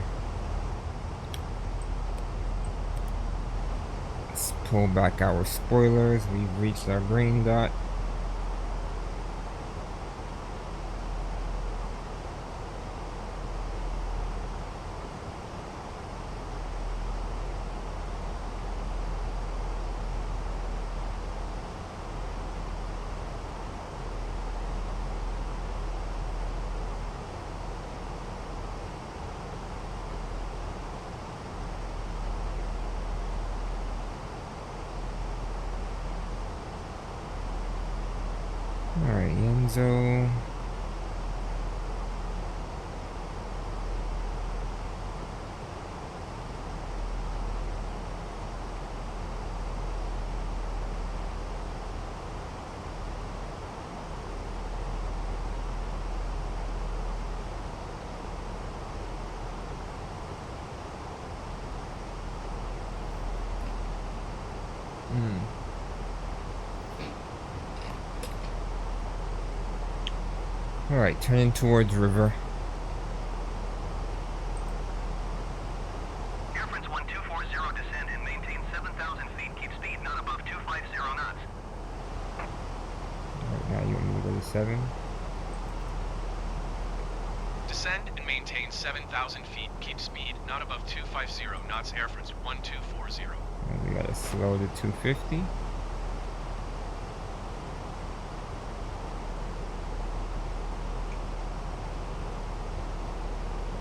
A: Let's pull back our spoilers. We've reached our green dot. Alright, Yenzo. Alright, turning towards river.
C: Air France 1240 descend and maintain 7,000 feet. Keep speed not above 250 knots.
A: Alright, now you want me to go to 7?
F: Descend and maintain 7,000 feet. Keep speed not above 250 knots. Air France 1240.
A: And we gotta slow to 250.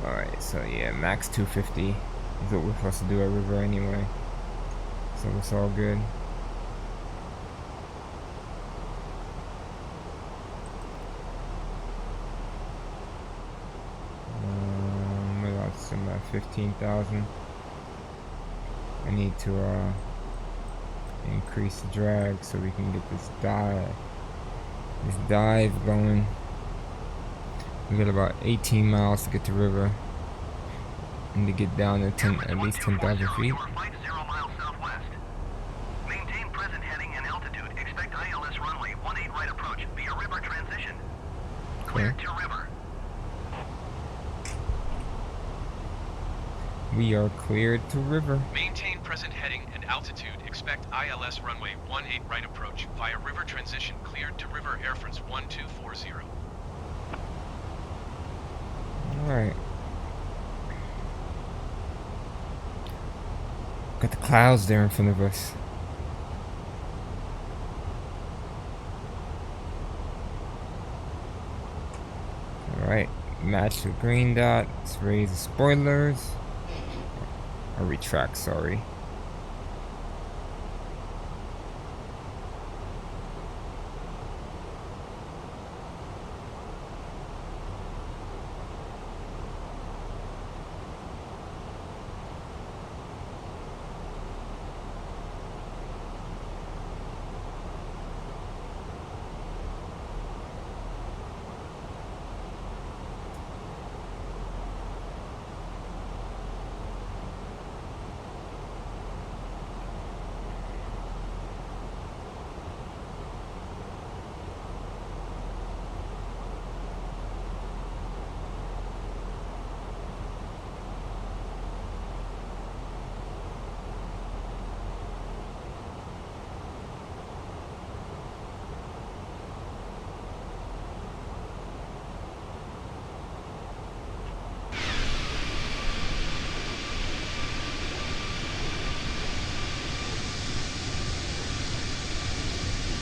A: Alright, so yeah, max 250 is what we're supposed to do at river anyway. So it's all good. 15,000. I need to increase the drag so we can get this dive going. We got about 18 miles to get to river and to get down to at least 10,000 feet.
F: You are 50 miles southwest. Maintain present heading and altitude. Expect ILS runway 18 right approach via river transition. Cleared to river.
A: We are cleared to river.
F: Maintain present heading and altitude. Expect ILS runway 18 right approach via river transition. Cleared to river. Air France 1240.
A: Alright. Got the clouds there in front of us. Alright, match the green dot. Let's raise the spoilers. Or retract, sorry.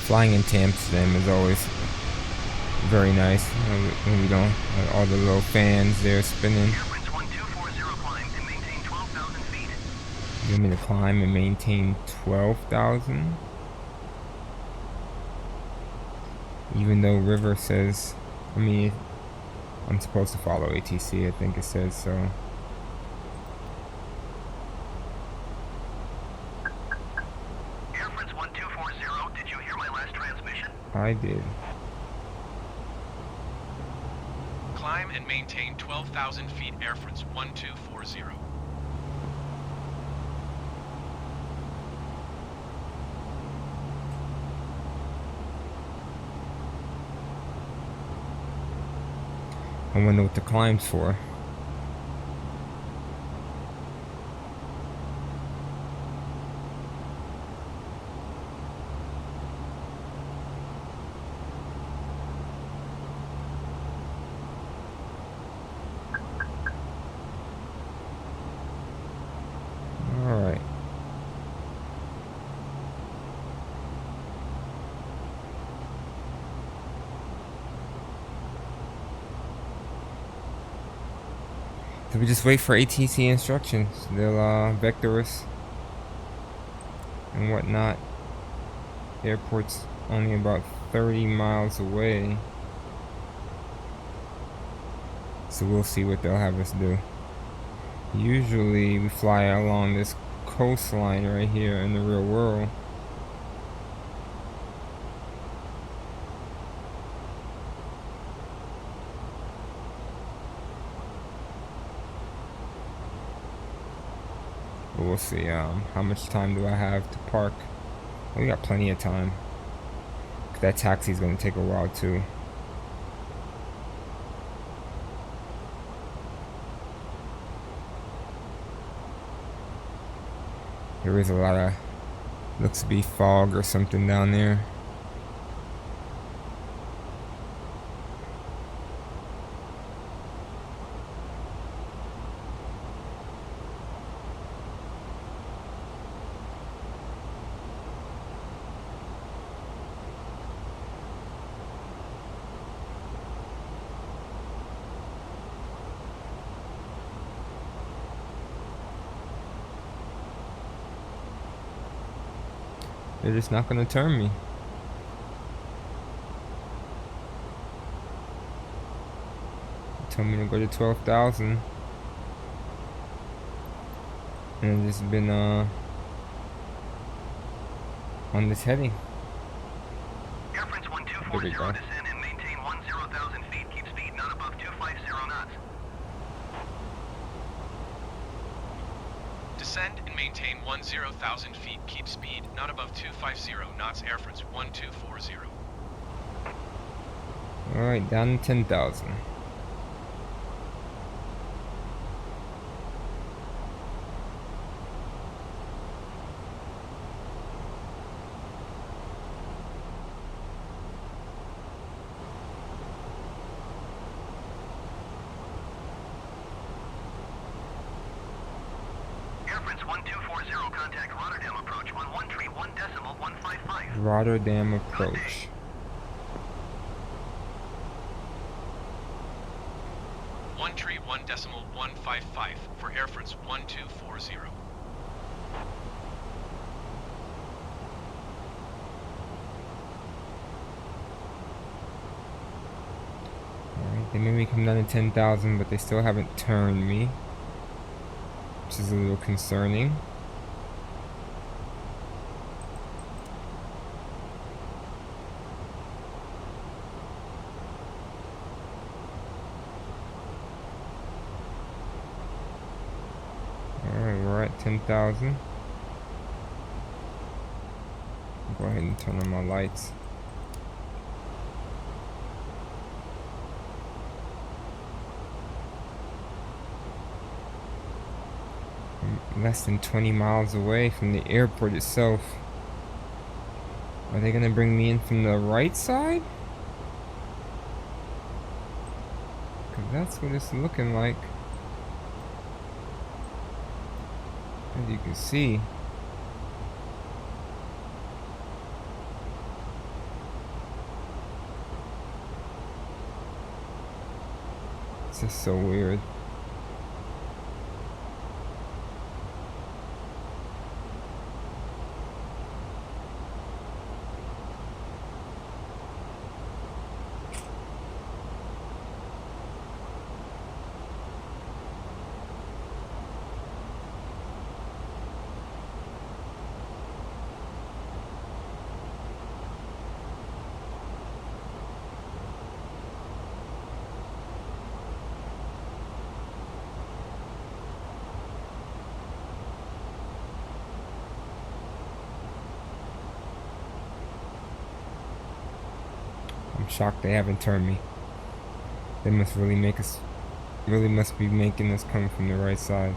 A: Flying into Amsterdam is always very nice when we don't have all the little fans there spinning.
F: Air France 1240 climb and maintain 12,000 feet.
A: You want me to climb and maintain 12,000? Even though River says, I mean, I'm supposed to follow ATC, I think it says so. I did.
F: Climb and maintain 12,000 feet. Air France 1240.
A: I wonder what the climb's for. Alright. So we just wait for ATC instructions. They'll vector us and whatnot. The airport's only about 30 miles away. So we'll see what they'll have us do. Usually we fly along this coastline right here in the real world. But we'll see how much time do I have to park. We got plenty of time. That taxi's gonna take a while too. There is a lot of, looks to be fog or something down there. They're just not gonna turn me. Tell me to go to 12,000. And I've just been on this heading.
C: Air France
A: There we
C: 1240,
A: go.
C: descend and maintain 10,000 feet. Keep speed not above 250 knots.
F: Descend and maintain 10,000 feet. Keep speed not above 250 knots. Air France 1240.
A: Alright, down to 10,000.
C: Air France 1240, contact Rotterdam approach on 131.155.
A: Rotterdam approach.
F: One tree 1.155 for Air France 1240.
A: Alright, they made me come down to 10,000, but they still haven't turned me, which is a little concerning. Alright, we're at 10,000. Go ahead and turn on my lights. I'm less than 20 miles away from the airport itself. Are they gonna bring me in from the right side? Cause that's what it's looking like. As you can see. It's just so weird. I'm shocked they haven't turned me. They must really must be making us come from the right side.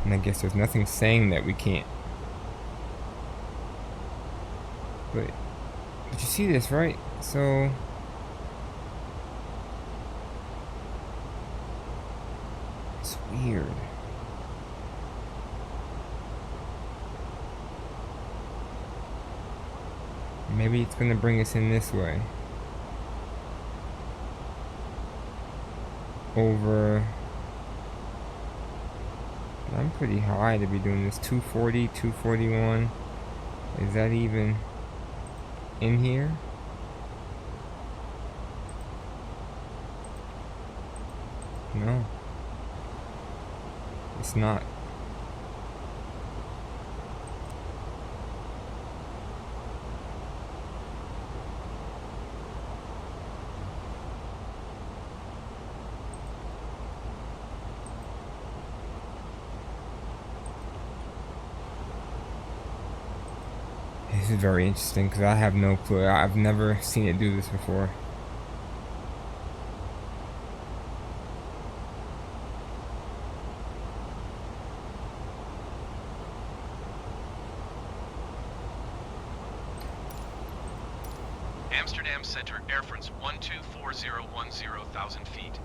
A: And I guess there's nothing saying that we can't. But you see this, right? So it's weird. Maybe it's gonna bring us in this way. Over. I'm pretty high to be doing this. 240, 241. Is that even in here? No. It's not. This is very interesting because I have no clue. I've never seen it do this before.
F: Amsterdam Center, Air France 124010,000 feet.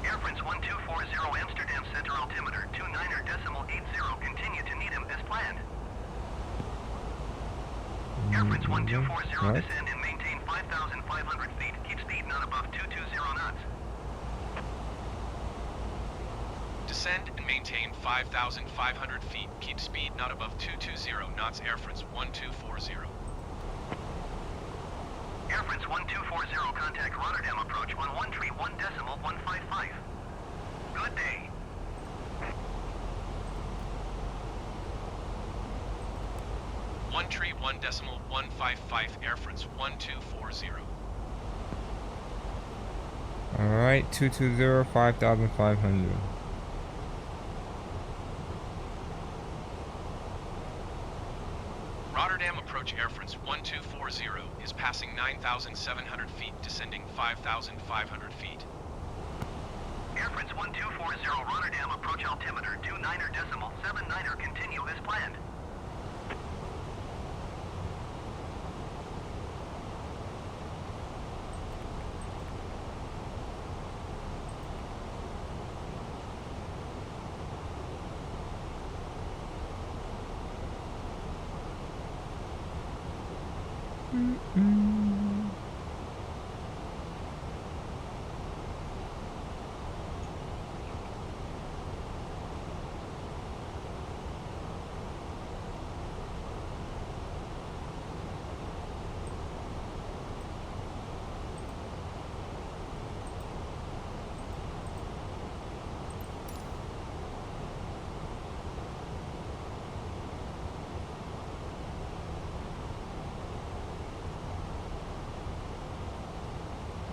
C: Air France 1240, Amsterdam Center altimeter 29.80. Continue to Needham as planned. Air France 1240,
A: What?
C: descend and maintain 5,500 feet. Keep speed not above 220 knots.
F: Descend and maintain 5,500 feet. Keep speed not above 220 knots. Air France 1240.
C: Air France 1240, contact Rotterdam approach on 131.155. Good day.
F: One tree 1.155 Air France 1240.
A: Alright, 220, 5,500.
F: Rotterdam approach Air France 1240 is passing 9,700 feet, descending 5,500 feet.
C: Air France 1240, Rotterdam approach altimeter 29.79er, continue as planned.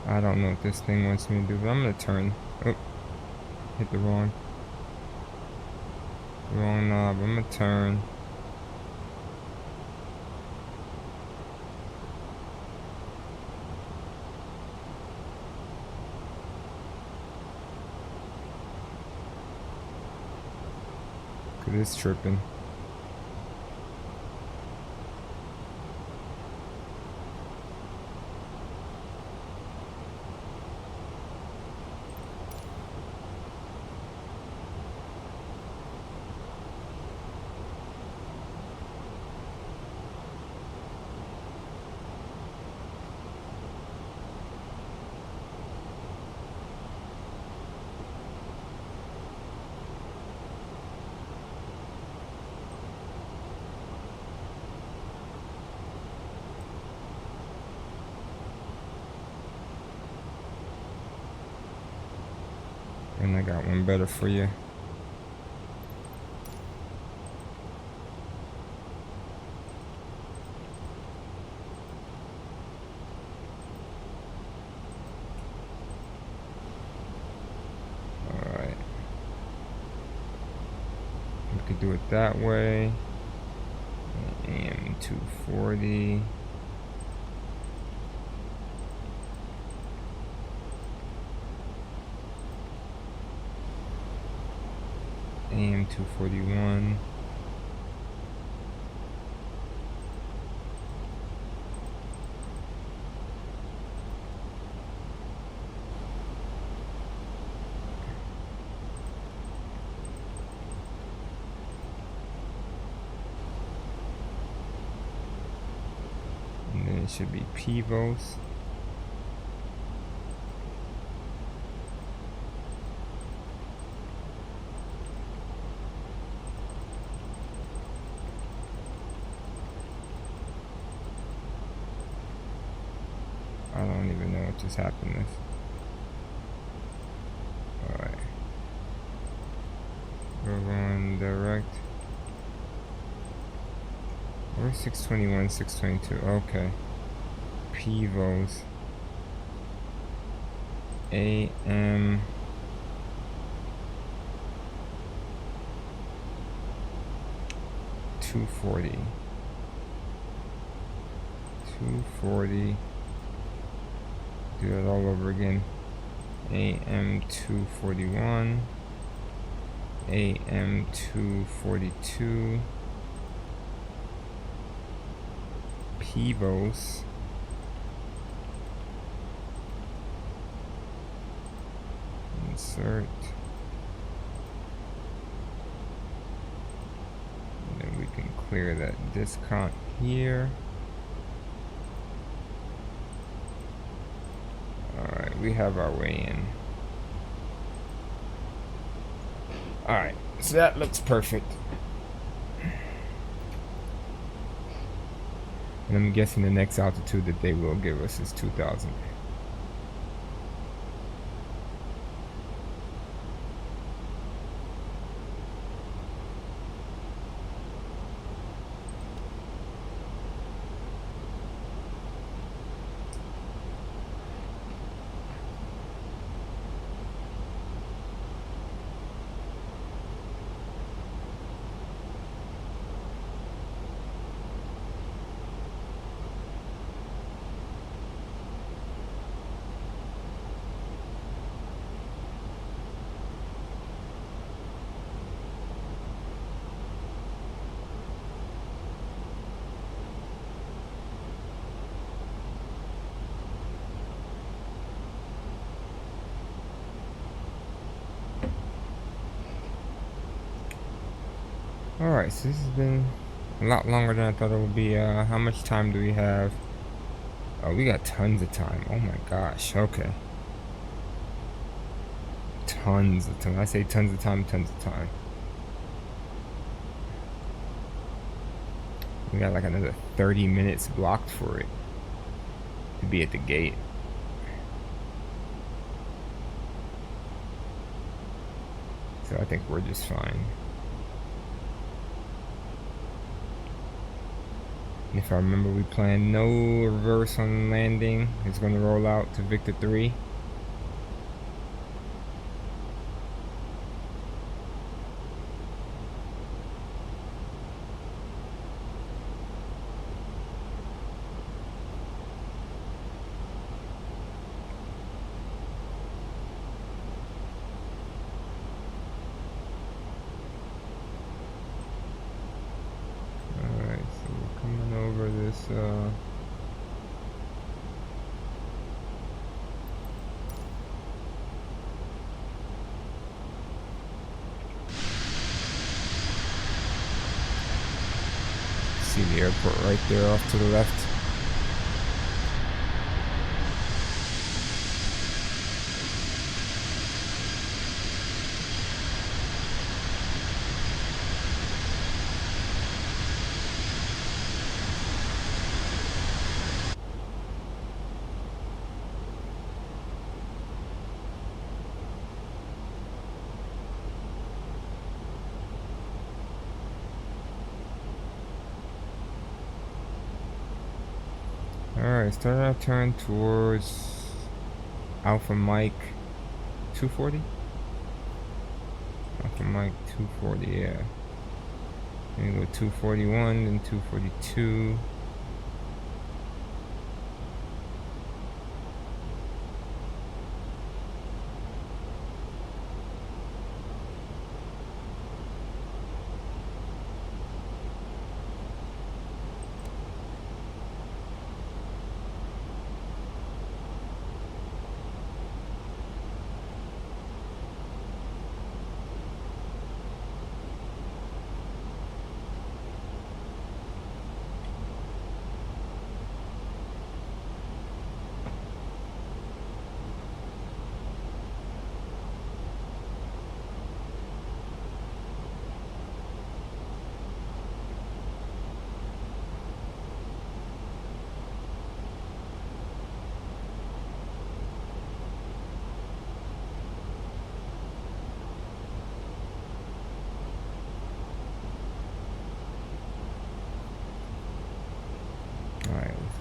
A: I don't know what this thing wants me to do, but I'm gonna turn. Oh, hit the wrong knob. I'm gonna turn. Cause it's tripping. And I got one better for you. Alright. We could do it that way. AM240. AM241. And then it should be pivos. I don't even know what just happened. Alright. We're going direct. Where's 621, 622? Okay. Pivos. AM. $240. Do that all over again. AM241. AM242. Pivos. Insert. And then we can clear that discount here. Alright, we have our way in. Alright, so that looks perfect. And I'm guessing the next altitude that they will give us is 2,000. Alright, so this has been a lot longer than I thought it would be. How much time do we have? Oh, we got tons of time. Oh my gosh, okay. Tons of time. I say tons of time, tons of time. We got like another 30 minutes blocked for it to be at the gate. So I think we're just fine. And if I remember, we planned no reverse on landing. It's going to roll out to Victor 3. See the airport right there off to the left. Alright, start our turn towards Alpha Mike 240? Alpha Mike 240, yeah. Then go 241, then 242.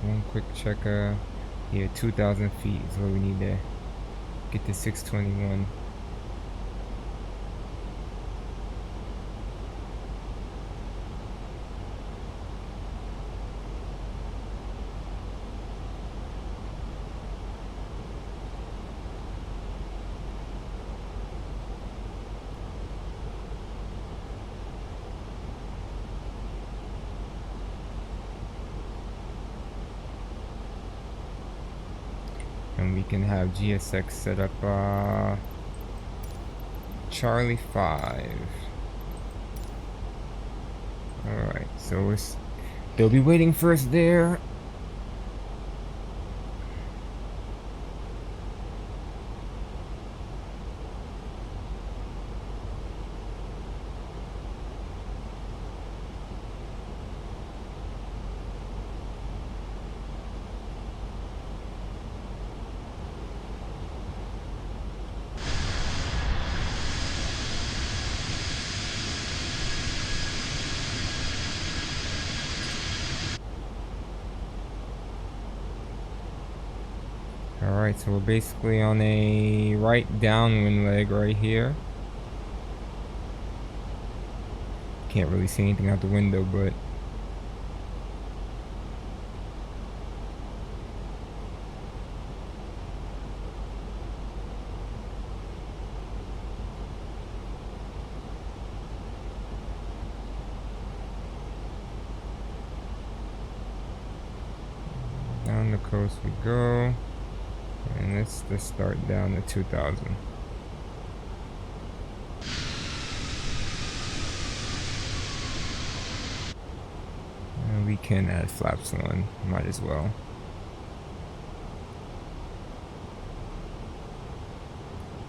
A: One quick checker here, 2,000 feet is what we need to get to 621. And we can have GSX set up Charlie 5. Alright, so they'll be waiting for us there. Alright, so we're basically on a right downwind leg right here. Can't really see anything out the window, but down the coast we go. And let's just start down to 2000. And we can add flaps on, might as well.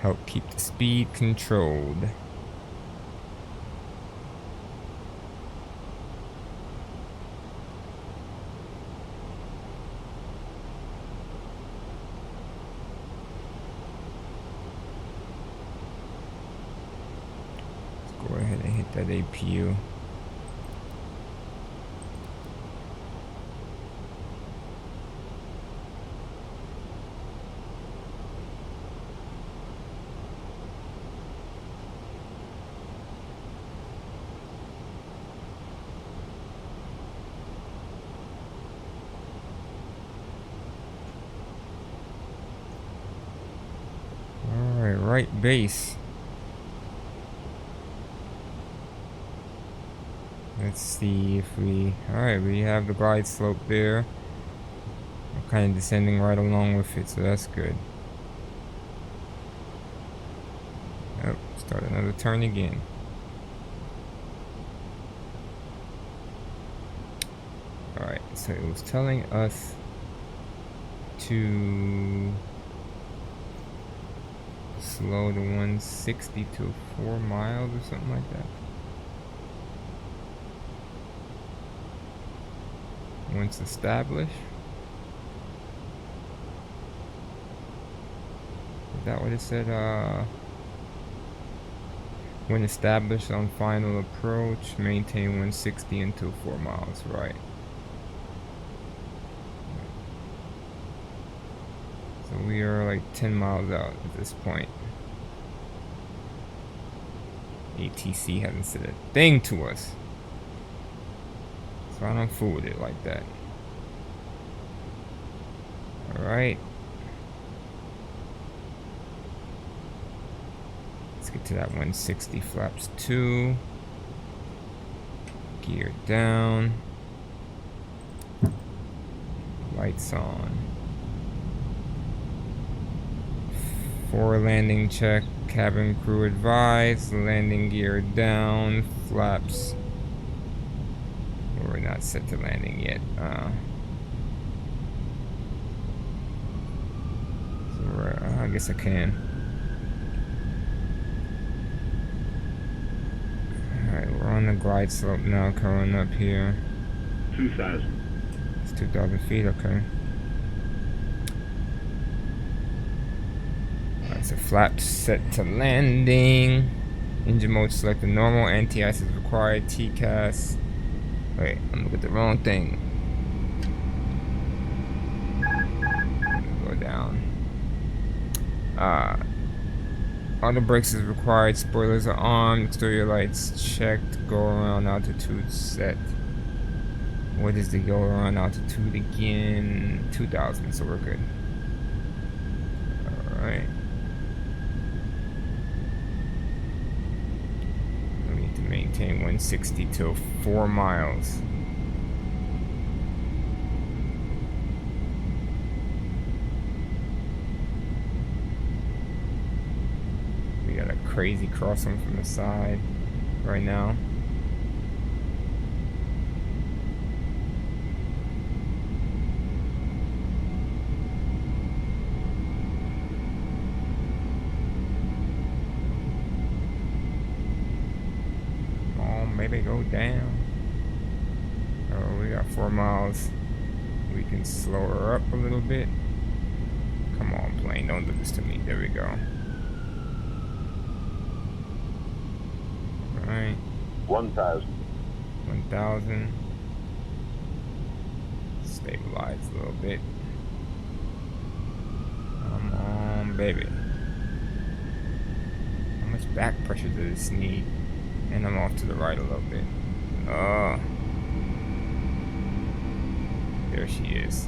A: Help keep the speed controlled. Go ahead and hit that APU. Alright, right base. Let's see if we... Alright, we have the glide slope there. We're kind of descending right along with it, so that's good. Oh, start another turn again. Alright, so it was telling us to slow to 160 to 4 miles or something like that. Once established. Is that what it said? When established on final approach, maintain 160 until 4 miles, right? So we are like 10 miles out at this point. ATC hasn't said a thing to us. So I don't fool with it like that. Alright. Let's get to that 160 flaps 2. Gear down. Lights on. 4 landing check. Cabin crew advised. Landing gear down. Flaps. We're not set to landing yet. So I guess I can. Alright, we're on the glide slope now, coming up here.
H: 2,000.
A: It's 2,000 feet, okay. Alright, so flaps set to landing. Engine mode selected normal. Anti-ice is required. TCAS. Wait, I'm looking at the wrong thing. Go down. Auto brakes is required. Spoilers are armed. Exterior lights checked. Go around altitude set. What is the go around altitude again? 2,000, so we're good. Alright. We need to maintain 160 till 4 miles. We got a crazy crossing from the side right now. Maybe go down. Oh, we got 4 miles. We can slow her up a little bit. Come on, plane, don't do this to me. There we go. Alright.
H: 1,000.
A: 1,000. Stabilize a little bit. baby. How much back pressure does this need? And I'm off to the right a little bit. Oh. There she is.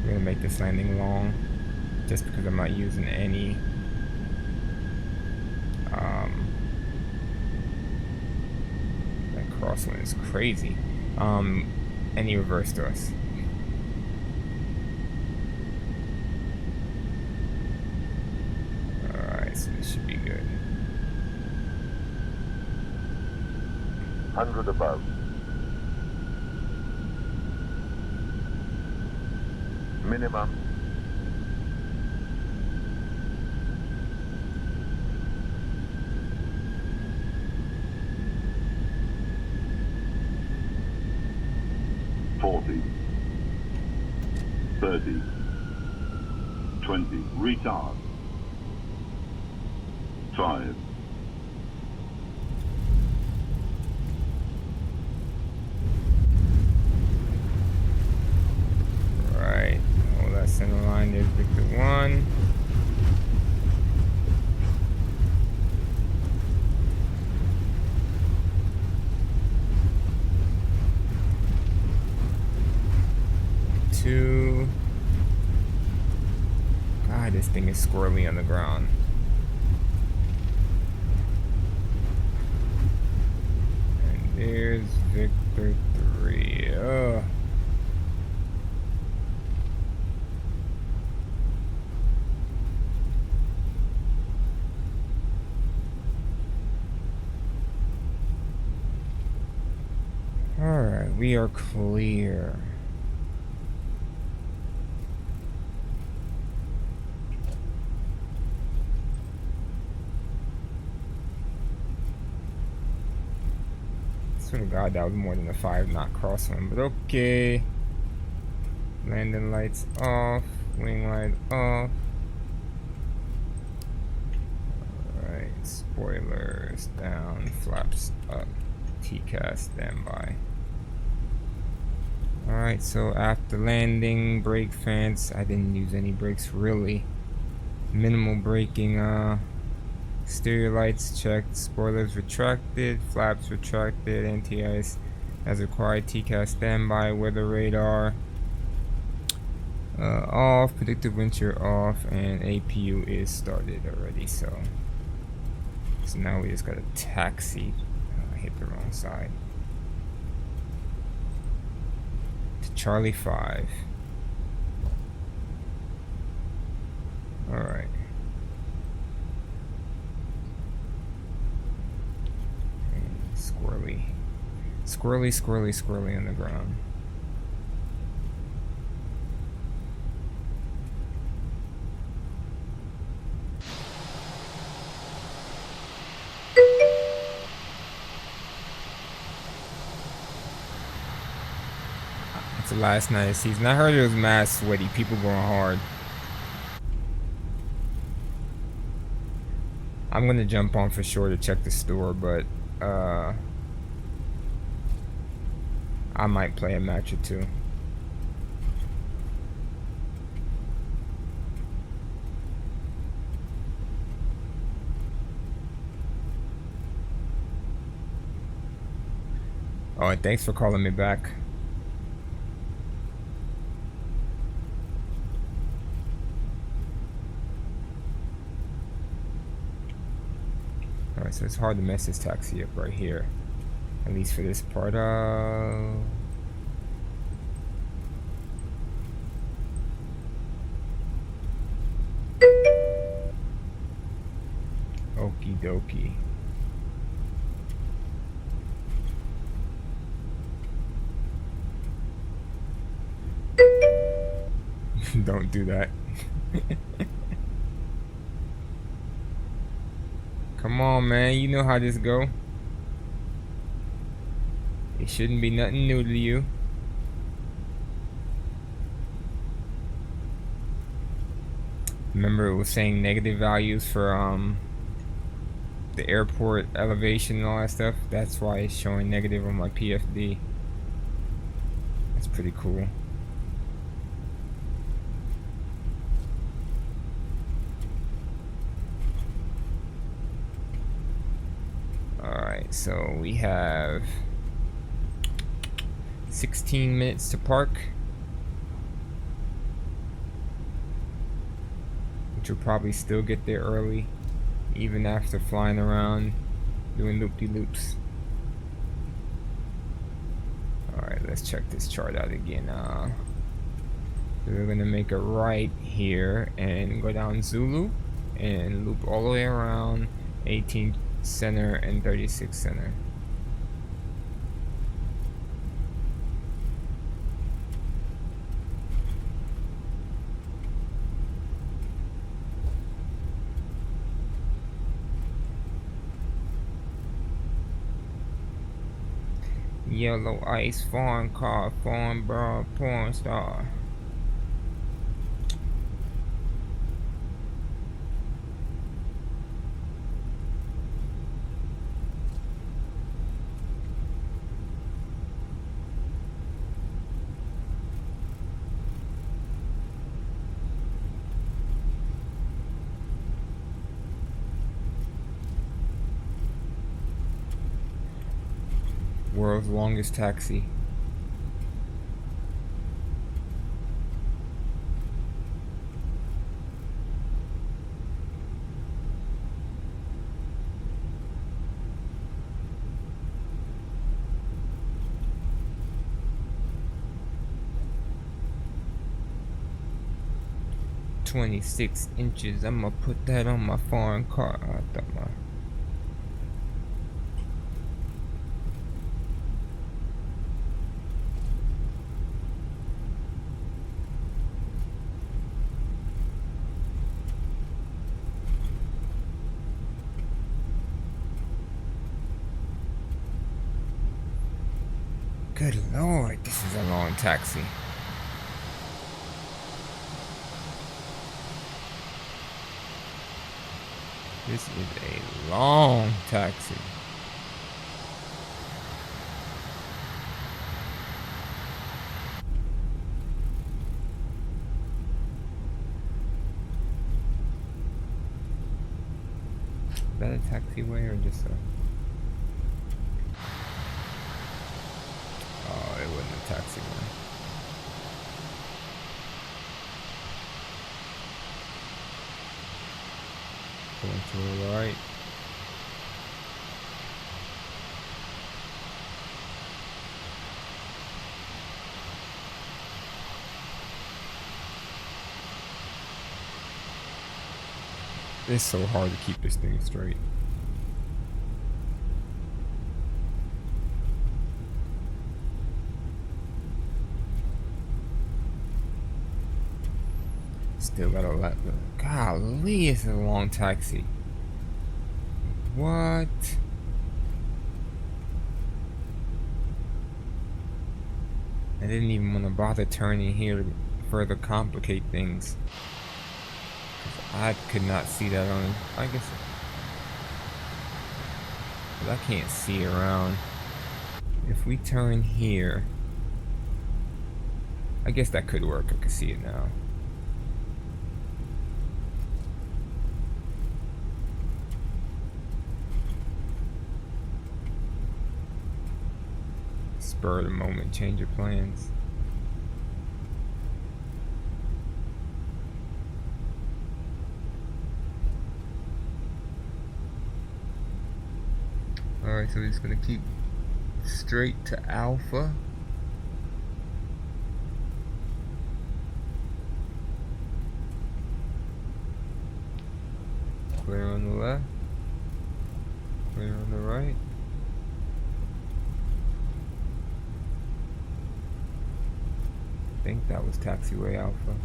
A: I'm gonna make this landing long just because I'm not using any that crosswind is crazy. Any reverse thrust. Alright, so this should be good.
H: 100 above. Minimum. $40. 30. 20. Retard. 5.
A: Right. Hold that center line. There's Victor 1. Two. God, this thing is squirrely on the ground. And there's Victor 3. Ugh. Alright, we are clear. Swear to God, that was more than a 5-knot crosswind, but okay. Landing lights off, wing light off. Alright, spoilers down, flaps up, TCAS standby. Alright, so after landing, brake fence, I didn't use any brakes really. Minimal braking, stereo lights checked, spoilers retracted, flaps retracted, anti-ice as required, TCAS standby, weather radar off, predictive wind shear off, and APU is started already. So now we just got a taxi. I hit the wrong side. To Charlie 5. Alright. Squirrely. Squirrely, squirrely, squirrely on the ground. It's the last night of season. I heard it was mad sweaty, people going hard. I'm gonna jump on for sure to check the store, but I might play a match or two. Oh, and thanks for calling me back. Alright, so it's hard to mess this taxi up right here. At least for this part. Okie dokie. Don't do that. Come on, man. You know how this go. It shouldn't be nothing new to you. Remember it was saying negative values for the airport elevation and all that stuff. That's why it's showing negative on my PFD. That's pretty cool. Alright, so we have 16 minutes to park, which will probably still get there early, even after flying around doing loop-de-loops. Alright, let's check this chart out again. So we're gonna make a right here and go down Zulu and loop all the way around 18 center and 36 center. Yellow ice, foreign car, foreign bra, porn star. World's longest taxi. "26 inches. I'ma put that on my foreign car." I thought my Good lord, this is a long taxi. This is a long taxi. Is that a taxiway or just a... Oh, it wasn't a taxiway. Going to the right. It's so hard to keep this thing straight. Still got a lot. Golly, it's a long taxi. What? I didn't even want to bother turning here to further complicate things. I could not see that on. I guess. But I can't see around. If we turn here, I guess that could work. I can see it now. Spur of the moment, change your plans. Alright, so we're just gonna keep straight to Alpha. Clear on the left. Clear on the right. I think that was taxiway Alpha.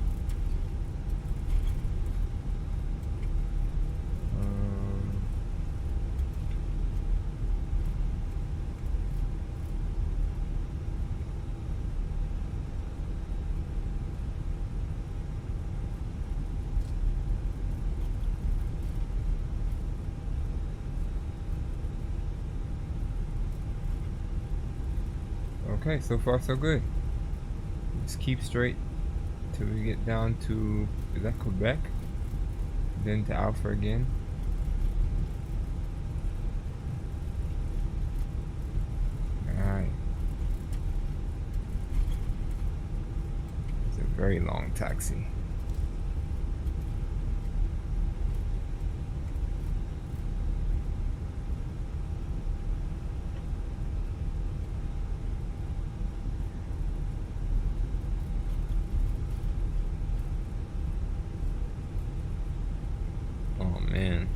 A: Okay, so far so good. Just keep straight till we get down to, is that Quebec? Then to Alpha again. Alright. It's a very long taxi. Oh man.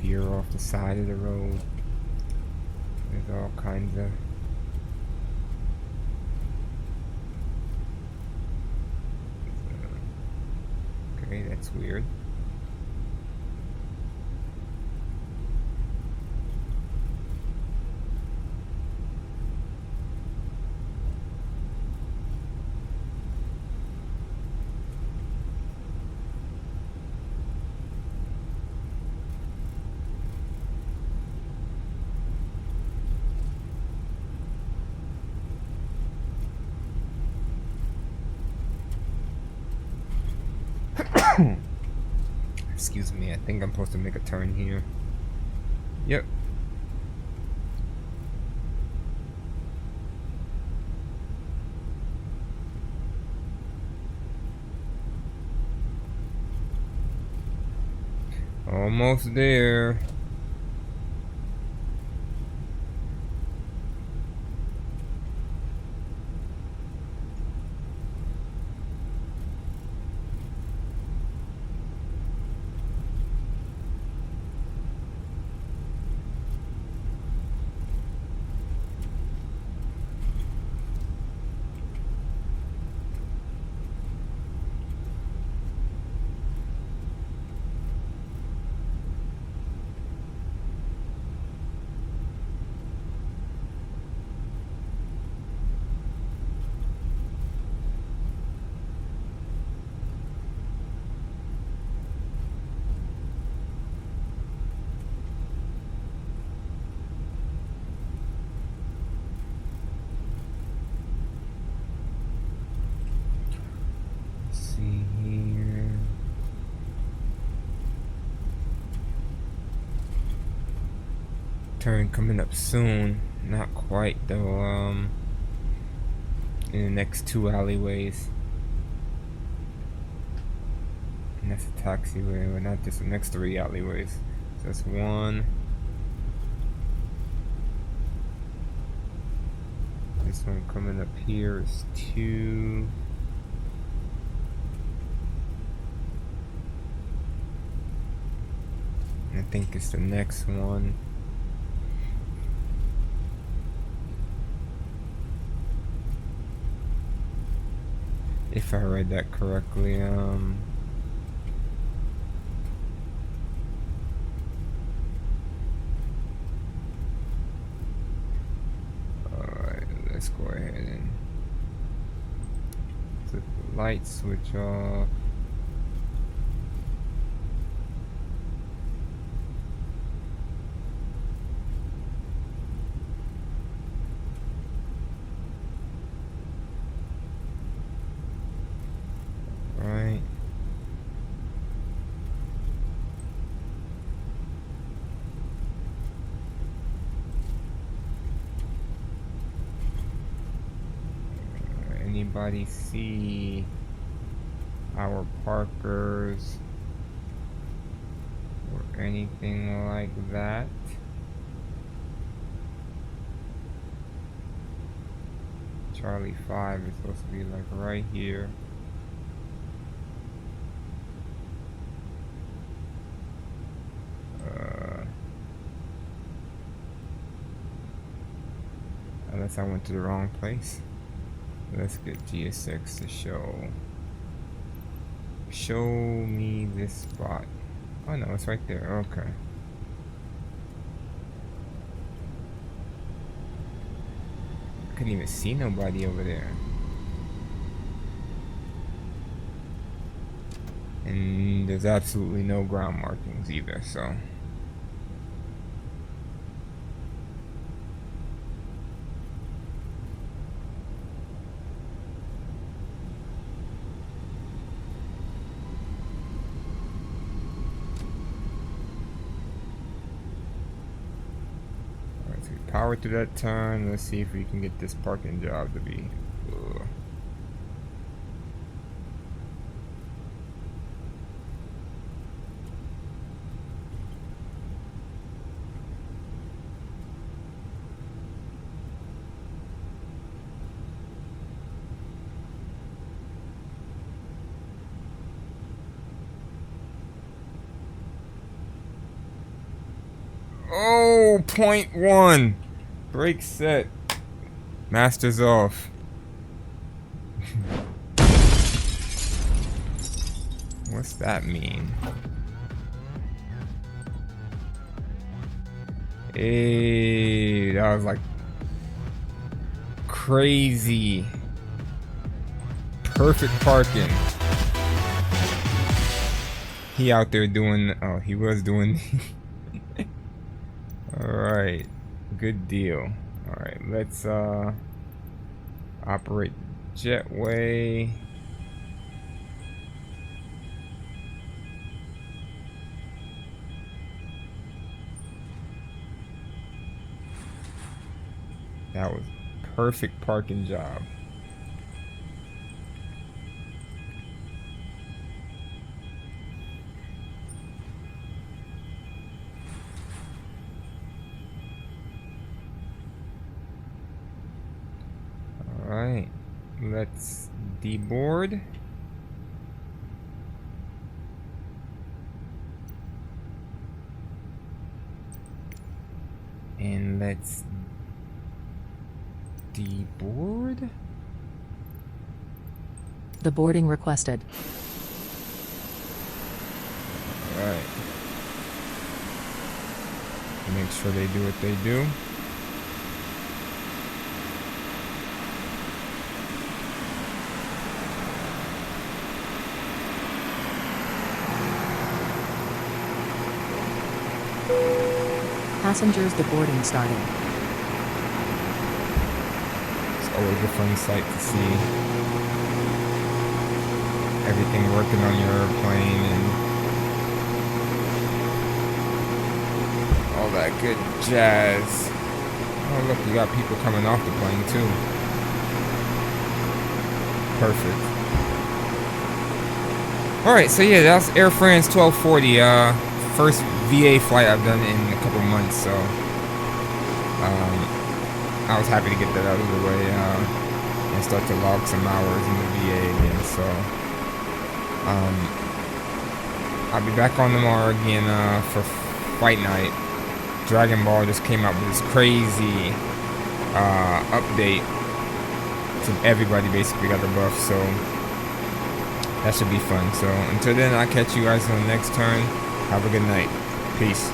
A: Veer off the side of the road. There's all kinds of okay, that's weird. Excuse me, I think I'm supposed to make a turn here. Yep. Almost there. See here. Turn coming up soon. Not quite though. In the next 2 alleyways. And that's a taxiway, but not this. The next 3 alleyways. So that's 1. This one coming up here is 2. I think it's the next one. If I read that correctly, alright, let's go ahead and flip the light switch off. Right. Anybody see our Parkers or anything like that? Charlie 5 is supposed to be like right here. Unless I went to the wrong place. Let's get GSX to show me this spot. Oh no, it's right there. Okay. Couldn't even see nobody over there. And there's absolutely no ground markings either, so. Alright, so we power through that turn. Let's see if we can get this parking job to be. Ugh. Oh, .1. Brake set. Masters off. What's that mean? Hey, that was like crazy. Perfect parking. He out there doing, oh, he was doing. Alright, good deal. Alright, let's operate jetway. That was perfect parking job. Alright, let's deboard. And let's deboard.
D: The boarding requested.
A: Alright. Make sure they do what they do.
D: Passengers deboarding started.
A: It's always a fun sight to see everything working on your airplane and all that good jazz. Oh look, you got people coming off the plane too. Perfect. Alright, so yeah, that's Air France 1240. First VA flight I've done in a couple months, so I was happy to get that out of the way and start to log some hours in the VA again. So I'll be back on tomorrow again for fight night. Dragon Ball just came out with this crazy update, so everybody basically got the buff, so that should be fun. So until then, I'll catch you guys on the next turn. Have a good night. Peace.